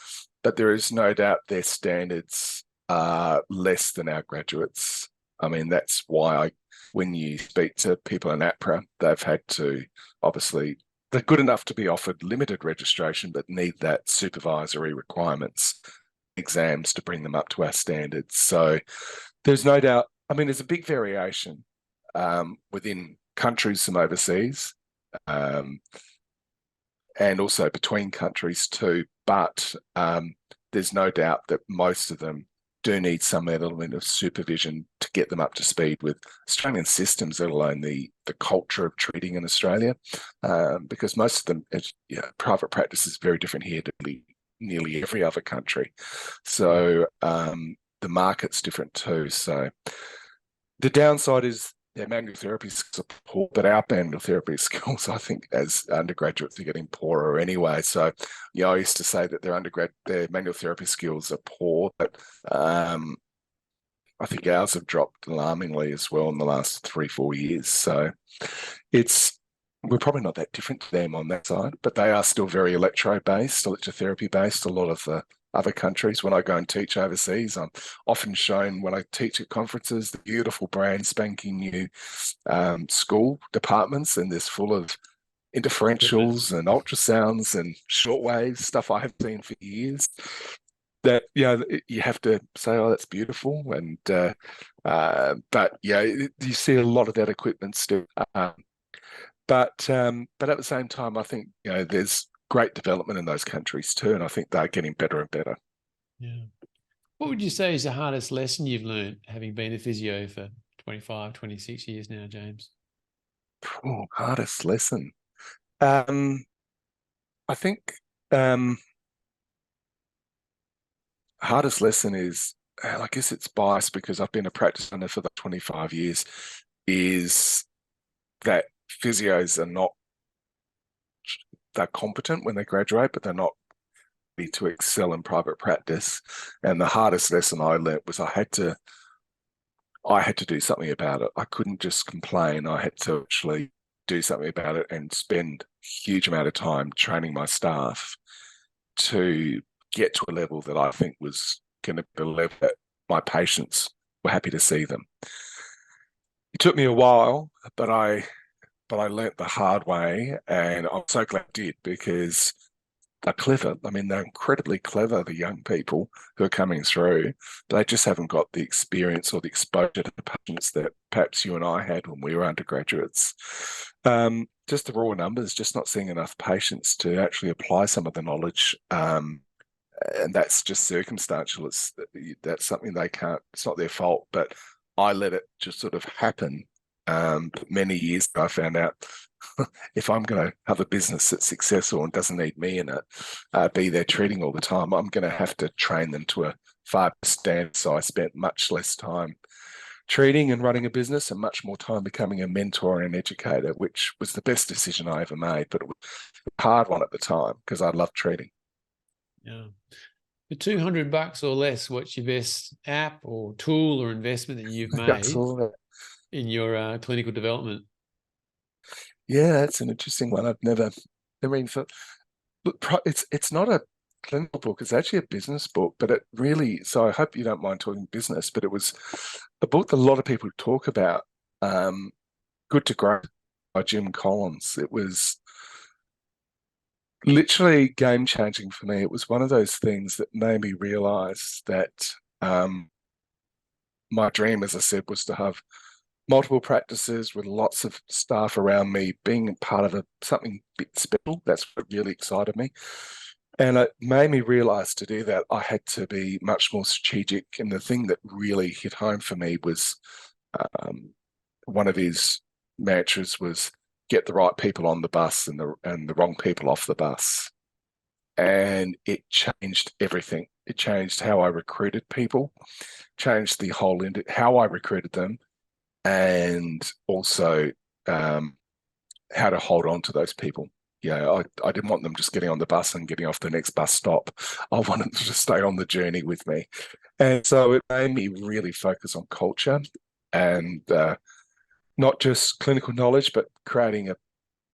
But there is no doubt their standards are less than our graduates. I mean, that's why when you speak to people in APRA, they've had to, obviously, they're good enough to be offered limited registration, but need that supervisory requirements exams to bring them up to our standards. So there's no doubt, I mean, there's a big variation within countries from overseas, and also between countries too. But there's no doubt that most of them do need some element of supervision to get them up to speed with Australian systems, let alone the culture of treating in Australia, because most of them, private practice is very different here to nearly every other country. So the market's different too. So the downside is their manual therapy skills are poor, but our manual therapy skills, I think, as undergraduates, are getting poorer anyway. So, I used to say that their manual therapy skills are poor, but I think ours have dropped alarmingly as well in the last 3, 4 years. So it's we're probably not that different to them on that side, but they are still very electro-based, electrotherapy-based. A lot of the other countries, when I go and teach overseas, I'm often shown when I teach at conferences the beautiful brand spanking new school departments, and there's full of Equipment. interferentials and ultrasounds and shortwave stuff I haven't seen for years. That you have to say, oh, that's beautiful, and but yeah, you see a lot of that equipment still. But at the same time, I think there's great development in those countries too, and I think they're getting better and better. Yeah. What would you say is the hardest lesson you've learned having been a physio for 25, 26 years now, James? Oh, hardest lesson. I think hardest lesson is, and I guess it's biased because I've been a practice owner for the 25 years, is that physios are not, they're competent when they graduate, but they're not to excel in private practice. And the hardest lesson I learned was I had to do something about it. I couldn't just complain. I had to actually do something about it and spend a huge amount of time training my staff to get to a level that I think was going to be a level that my patients were happy to see them. It took me a while, but I learnt the hard way, and I'm so glad I did, because they're clever. I mean, they're incredibly clever, the young people who are coming through, but they just haven't got the experience or the exposure to the patients that perhaps you and I had when we were undergraduates. Just the raw numbers, just not seeing enough patients to actually apply some of the knowledge. And that's just circumstantial. That's something they can't, it's not their fault, but I let it just sort of happen. Many years ago, I found out if I'm going to have a business that's successful and doesn't need me in it, be there treating all the time, I'm going to have to train them to a far standard. So I spent much less time treating and running a business and much more time becoming a mentor and an educator, which was the best decision I ever made. But it was a hard one at the time because I loved treating. Yeah. For $200 or less, what's your best app or tool or investment that you've made in your clinical development? Yeah, that's an interesting one. I've never even thought. Look, it's not a clinical book. It's actually a business book, but it really. So I hope you don't mind talking business. But it was a book that a lot of people talk about. Good to Great by Jim Collins. It was literally game changing for me. It was one of those things that made me realize that my dream, as I said, was to have multiple practices with lots of staff around me, being part of something a bit special. That's what really excited me. And it made me realize to do that, I had to be much more strategic. And the thing that really hit home for me was one of his mantras was get the right people on the bus and the wrong people off the bus. And it changed everything. It changed how I recruited people, changed the whole how I recruited them, and also how to hold on to those people. I didn't want them just getting on the bus and getting off the next bus stop. I wanted them to stay on the journey with me. And so it made me really focus on culture and not just clinical knowledge, but creating a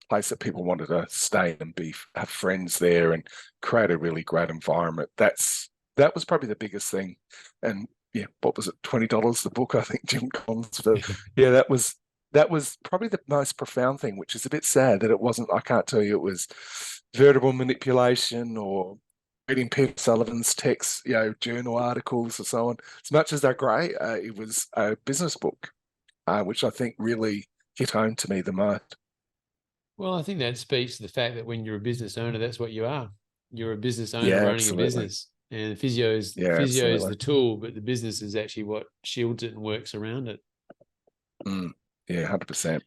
place that people wanted to stay and have friends there and create a really great environment. That was probably the biggest thing. And yeah, what was it, $20 the book, I think, Jim Collins. But yeah, that was probably the most profound thing, which is a bit sad that it wasn't, I can't tell you it was vertebral manipulation or reading Peter Sullivan's texts, journal articles or so on. As much as they're great, it was a business book, which I think really hit home to me the most. Well, I think that speaks to the fact that when you're a business owner, that's what you are. You're a business owner Yeah, running a absolutely. business. And physio is the tool, but the business is actually what shields it and works around it. Yeah, 100%.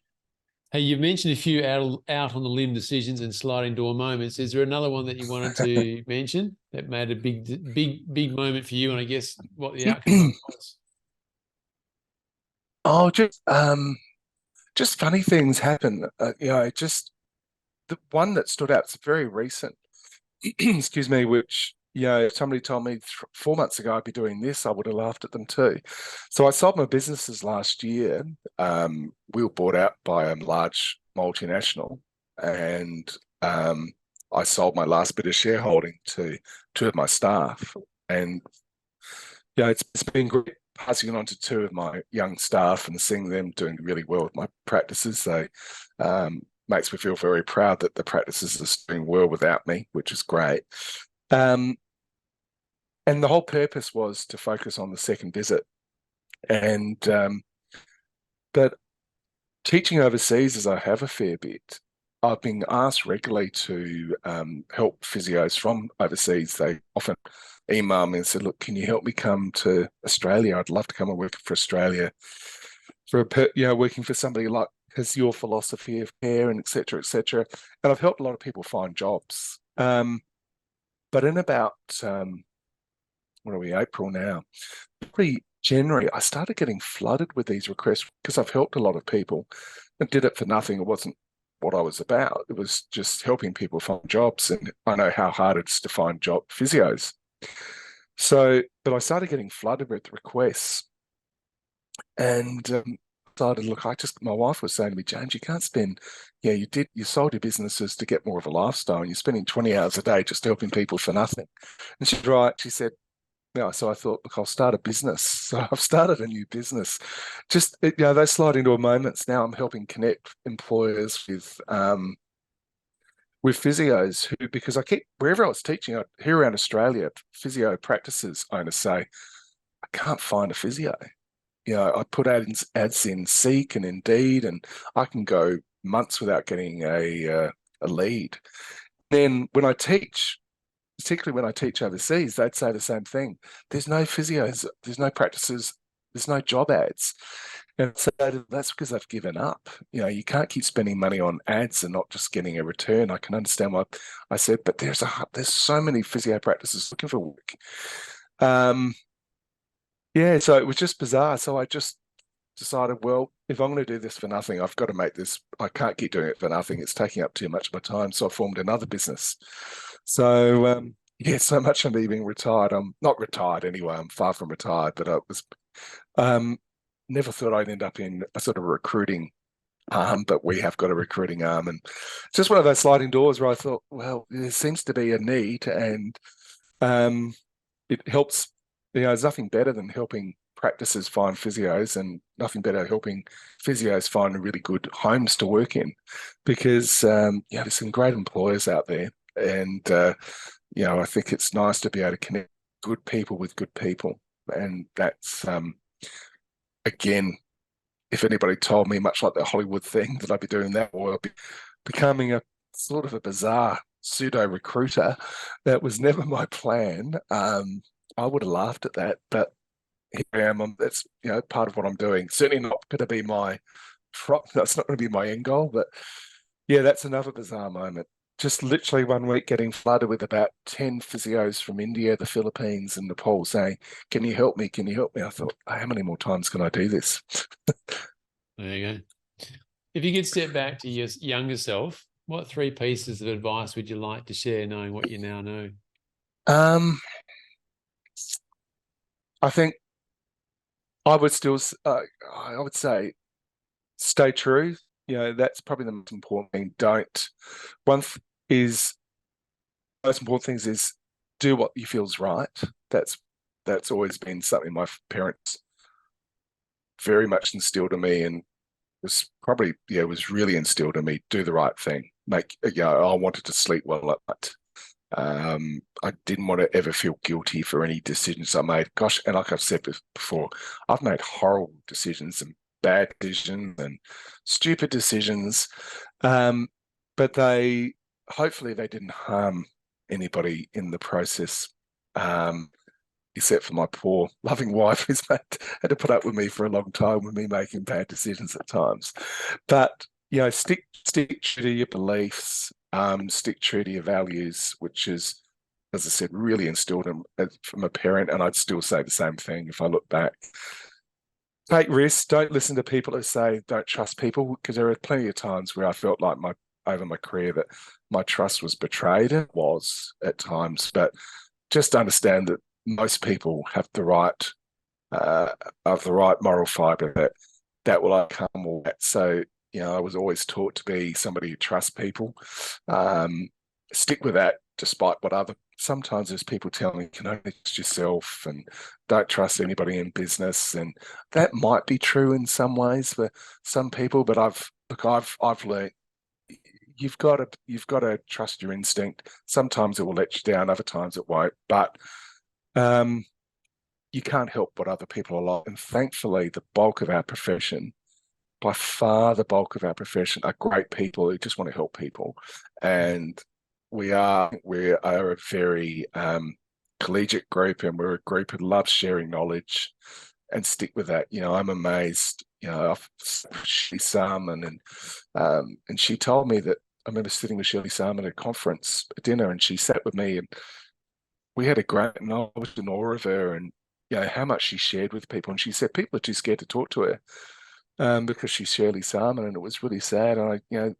Hey, you've mentioned a few out on the limb decisions and sliding door moments. Is there another one that you wanted to mention that made a big moment for you? And I guess what the outcome was? Oh, just funny things happen. Just the one that stood out. It's very recent. Excuse me, which if somebody told me 4 months ago I'd be doing this, I would have laughed at them too. So I sold my businesses last year. We were bought out by a large multinational, and I sold my last bit of shareholding to two of my staff. And it's been great passing it on to two of my young staff and seeing them doing really well with my practices. So makes me feel very proud that the practices are doing well without me, which is great. And the whole purpose was to focus on the second visit. And but teaching overseas, as I have a fair bit, I've been asked regularly to help physios from overseas. They often email me and say, "Look, can you help me come to Australia? I'd love to come and work for Australia for working for somebody like has your philosophy of care and et cetera, et cetera." And I've helped a lot of people find jobs. But in about what are we, April now? Pretty January, I started getting flooded with these requests because I've helped a lot of people and did it for nothing. It wasn't what I was about. It was just helping people find jobs. And I know how hard it is to find job physios. So, but I started getting flooded with requests. And started, look, my wife was saying to me, "James, you can't spend, you sold your businesses to get more of a lifestyle and you're spending 20 hours a day just helping people for nothing." And she's right. She said, so I thought, look, I'll start a business. So I've started a new business. Just, they slide into moments. Now I'm helping connect employers with physios because wherever I was teaching, here around Australia, physio practices owners say, "I can't find a physio." I put ads in Seek and Indeed, and I can go months without getting a lead. Then when I teach, particularly when I teach overseas, they'd say the same thing. There's no physios, there's no practices, there's no job ads. And so that's because they've given up. You can't keep spending money on ads and not just getting a return. I can understand why I said, but there's so many physio practices looking for work. So it was just bizarre. So I just decided, well, if I'm going to do this for nothing, I've got to make this, I can't keep doing it for nothing. It's taking up too much of my time. So I formed another business. So, so much I'm being retired. I'm not retired anyway. I'm far from retired, but I was, never thought I'd end up in a sort of recruiting arm, but we have got a recruiting arm. And it's just one of those sliding doors where I thought, well, there seems to be a need and it helps. There's nothing better than helping practices find physios and nothing better helping physios find really good homes to work in because, there's some great employers out there. And, I think it's nice to be able to connect good people with good people. And that's, again, if anybody told me, much like the Hollywood thing, that I'd be doing that, or I'd be becoming a sort of a bizarre pseudo recruiter, that was never my plan. I would have laughed at that, but here I am. That's part of what I'm doing. Certainly not going to be that's not going to be my end goal, but that's another bizarre moment. Just literally one week getting flooded with about 10 physios from India, the Philippines, and Nepal saying, "Can you help me? Can you help me?" I thought, how many more times can I do this? There you go. If you could step back to your younger self, what 3 pieces of advice would you like to share, knowing what you now know? I think I would say stay true. That's probably the most important thing. Most important things is do what you feel is right. That's always been something my parents very much instilled in me, and was probably was really instilled in me. Do the right thing. I wanted to sleep well at night. I didn't want to ever feel guilty for any decisions I made. Gosh, and like I've said before, I've made horrible decisions and bad decisions and stupid decisions, but hopefully they didn't harm anybody in the process, except for my poor loving wife who's had to put up with me for a long time with me making bad decisions at times. But stick true to your beliefs, stick true to your values, which is, as I said, really instilled from a parent, and I'd still say the same thing if I look back. Take risks. Don't listen to people who say don't trust people, because there are plenty of times where I felt like over my career that my trust was betrayed. It was at times, but just understand that most people have the right moral fibre that will overcome all that. So, I was always taught to be somebody who trusts people. Stick with that, despite what sometimes there's people telling me you can only trust yourself and don't trust anybody in business. And that might be true in some ways for some people, but I've learned you've got to trust your instinct. Sometimes it will let you down, other times it won't. But you can't help what other people are like. And thankfully, the bulk of our profession, by far the bulk of our profession, are great people who just want to help people. And we are a very collegiate group, and we're a group who loves sharing knowledge and stick with that. I'm amazed. I've Shirley Salmon, and she told me that I remember sitting with Shirley Salmon at a conference, a dinner, and she sat with me, and we had a great, and I was in awe of her, and how much she shared with people. And she said people are too scared to talk to her because she's Shirley Salmon, and it was really sad. And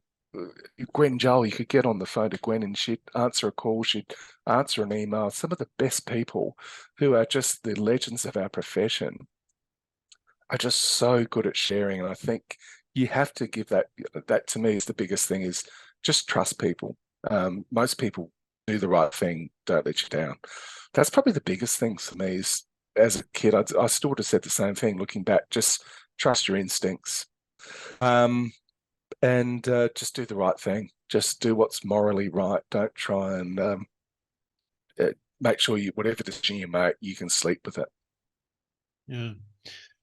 Gwen Joel, you could get on the phone to Gwen and she'd answer a call, she'd answer an email. Some of the best people who are just the legends of our profession are just so good at sharing. And I think you have to give that to me is the biggest thing, is just trust people. Most people do the right thing, don't let you down. That's probably the biggest thing for me. Is as a kid, I still would have said the same thing looking back, just trust your instincts. And just do the right thing. Just do what's morally right. Don't try and make sure whatever decision you make, you can sleep with it. Yeah.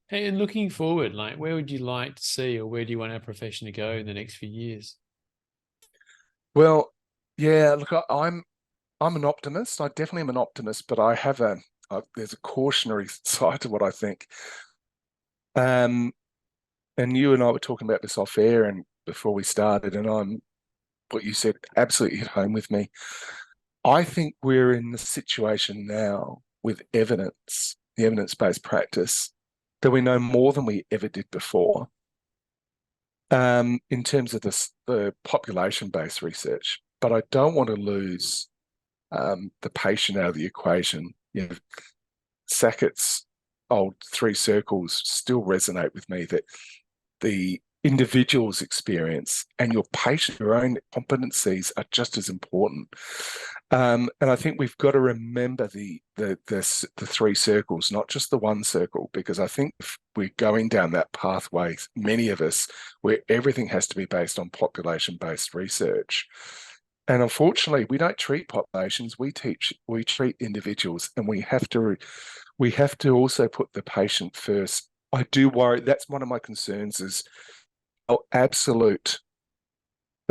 Hey, and looking forward, like, where would you like to see, or where do you want our profession to go in the next few years? Well, yeah, look, I'm an optimist. I definitely am an optimist, but I have there's a cautionary side to what I think. And you and I were talking about this off air and before we started, and what you said absolutely hit home with me. I think we're in the situation now with the evidence-based practice, that we know more than we ever did before in terms of the population-based research. But I don't want to lose the patient out of the equation. Sackett's old 3 circles still resonate with me, that the individual's experience and your own competencies are just as important. And I think we've got to remember the 3 circles, not just the 1 circle, because I think if we're going down that pathway, many of us, where everything has to be based on population-based research. And unfortunately, we don't treat populations, we treat individuals, and we have to also put the patient first. I do worry, that's one of my concerns, is our absolute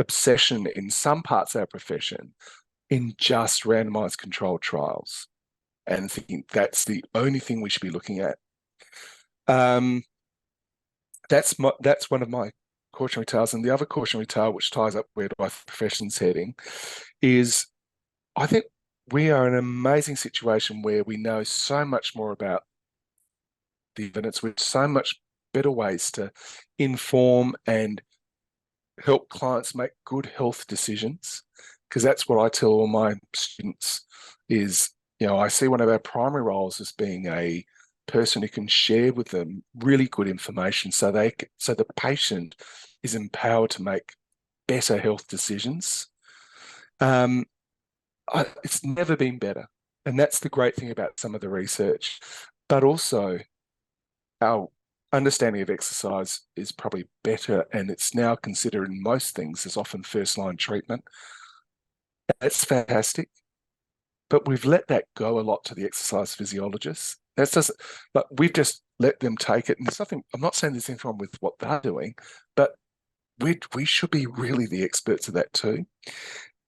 obsession in some parts of our profession in just randomized controlled trials, and thinking that's the only thing we should be looking at. That's one of my cautionary tales. And the other cautionary tale, which ties up where my profession's heading, is I think we are in an amazing situation where we know so much more about the evidence, with so much better ways to inform and help clients make good health decisions. Because that's what I tell all my students is, I see one of our primary roles as being a person who can share with them really good information, so the patient is empowered to make better health decisions. It's never been better, and that's the great thing about some of the research. But also, our understanding of exercise is probably better, and it's now considered in most things as often first-line treatment. That's fantastic, but we've let that go a lot to the exercise physiologists. That's just, but we've just let them take it. And there's nothing, I'm not saying there's anything wrong with what they're doing, but we should be really the experts of that too.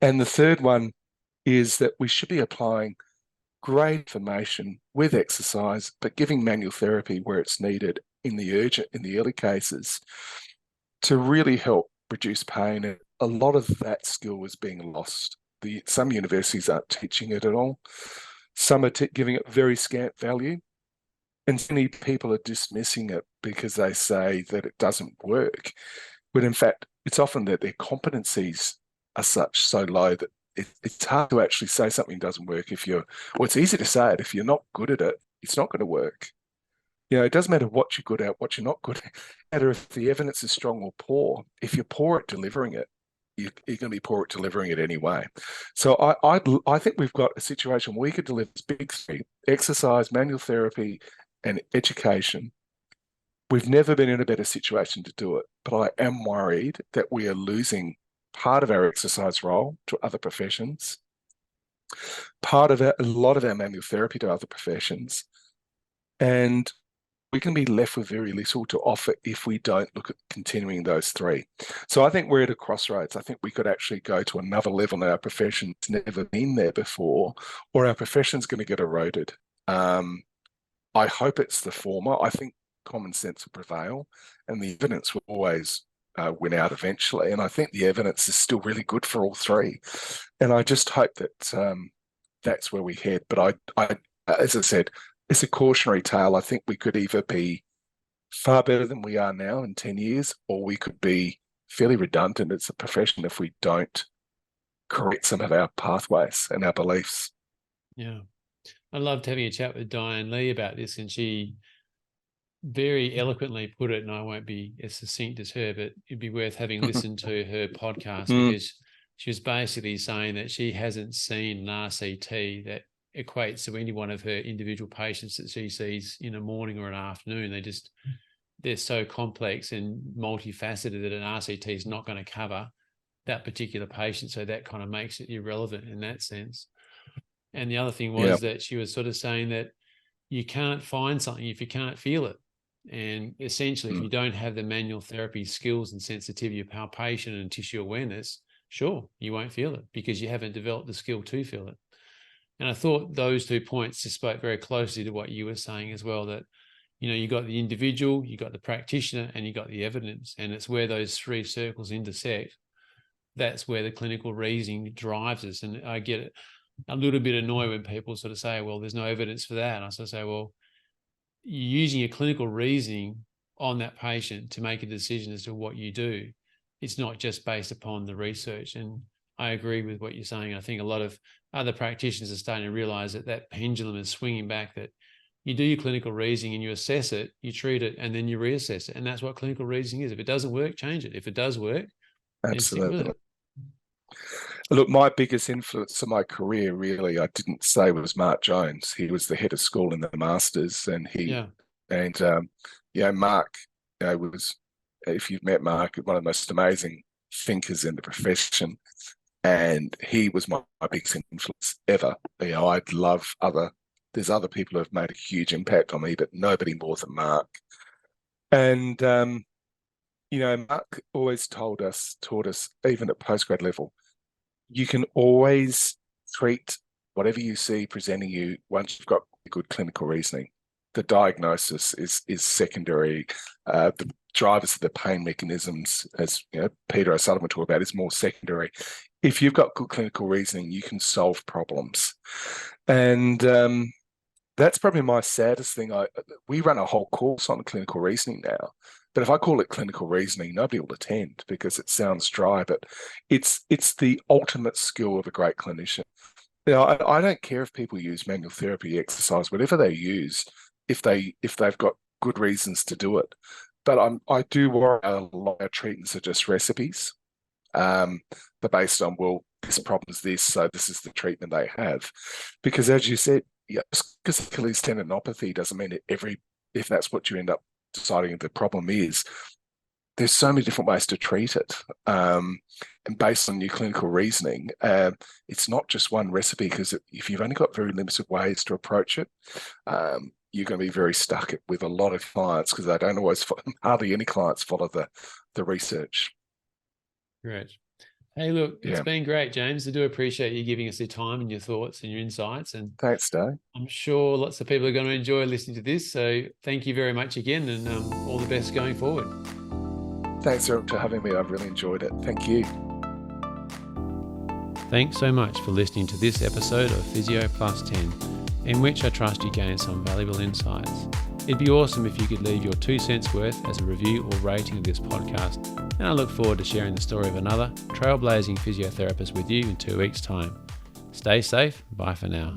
And the third one is that we should be applying great information with exercise, but giving manual therapy where it's needed in the early cases to really help reduce pain. And a lot of that skill is being lost. Some universities aren't teaching it at all. Some are giving it very scant value, and many people are dismissing it because they say that it doesn't work. But in fact, it's often that their competencies are so low that it's hard to actually say something doesn't work or it's easy to say it. If you're not good at it, it's not going to work. It doesn't matter what you're good at, what you're not good at. It doesn't matter if the evidence is strong or poor. If you're poor at delivering it, you're going to be poor at delivering it anyway. So I think we've got a situation where we could deliver this big three: exercise, manual therapy, and education. We've never been in a better situation to do it, but I am worried that we are losing part of our exercise role to other professions, a lot of our manual therapy to other professions, and we can be left with very little to offer if we don't look at continuing those three. So I think we're at a crossroads. I think we could actually go to another level in our profession that's never been there before, or our profession's going to get eroded. I hope it's the former. I think common sense will prevail, and the evidence will always win out eventually. And I think the evidence is still really good for all three. And I just hope that that's where we head. But I, as I said, it's a cautionary tale. I think we could either be far better than we are now in 10 years, or we could be fairly redundant as a profession if we don't correct some of our pathways and our beliefs. Yeah. I loved having a chat with Diane Lee about this, and she very eloquently put it, and I won't be as succinct as her, but it'd be worth having listened to her podcast because she was basically saying that she hasn't seen an RCT that equates to any one of her individual patients that she sees in a morning or an afternoon. They're so complex and multifaceted that an RCT is not going to cover that particular patient. So that kind of makes it irrelevant in that sense. And the other thing was that she was sort of saying that you can't find something if you can't feel it. And essentially, if you don't have the manual therapy skills and sensitivity of palpation and tissue awareness, sure, you won't feel it because you haven't developed the skill to feel it. And I thought those 2 points just spoke very closely to what you were saying as well, that, you got the individual, you got the practitioner, and you got the evidence. And it's where those three circles intersect. That's where the clinical reasoning drives us. And I get it a little bit annoyed when people sort of say, well, there's no evidence for that. And I sort of say, well, you're using your clinical reasoning on that patient to make a decision as to what you do. It's not just based upon the research. And I agree with what you're saying. I think a lot of other practitioners are starting to realize that that pendulum is swinging back, that you do your clinical reasoning and you assess it, you treat it, and then you reassess it. And that's what clinical reasoning is. If it doesn't work, change it. If it does work, then stick with it. Look, my biggest influence in my career, really, I didn't say was Mark Jones. He was the head of school in the Masters, and Mark, was, if you've met Mark, one of the most amazing thinkers in the profession, and he was my biggest influence ever. There's other people who have made a huge impact on me, but nobody more than Mark. And Mark always taught us, even at postgrad level, you can always treat whatever you see presenting you once you've got good clinical reasoning. The diagnosis is secondary. The drivers of the pain mechanisms, as Peter O'Sullivan talked about, is more secondary. If you've got good clinical reasoning, you can solve problems. And that's probably my saddest thing. We run a whole course on clinical reasoning now, but if I call it clinical reasoning, nobody will attend because it sounds dry. But it's the ultimate skill of a great clinician. I don't care if people use manual therapy, exercise, whatever they use, if they've got good reasons to do it. But I do worry a lot of our treatments are just recipes. They're based on, well, this problem is this, so this is the treatment they have. Because as you said, because Achilles tendinopathy doesn't mean that if that's what you end up deciding the problem is, there's so many different ways to treat it. And based on your clinical reasoning, it's not just one recipe, because if you've only got very limited ways to approach it, you're going to be very stuck with a lot of clients because they don't always, hardly any clients follow the research. Great. Hey, look, it's been great, James. I do appreciate you giving us your time and your thoughts and your insights. And thanks, Dave. I'm sure lots of people are going to enjoy listening to this. So thank you very much again, and all the best going forward. Thanks for having me. I've really enjoyed it. Thank you. Thanks so much for listening to this episode of Physio+10, in which I trust you gained some valuable insights. It'd be awesome if you could leave your 2 cents worth as a review or rating of this podcast, and I look forward to sharing the story of another trailblazing physiotherapist with you in 2 weeks' time. Stay safe. Bye for now.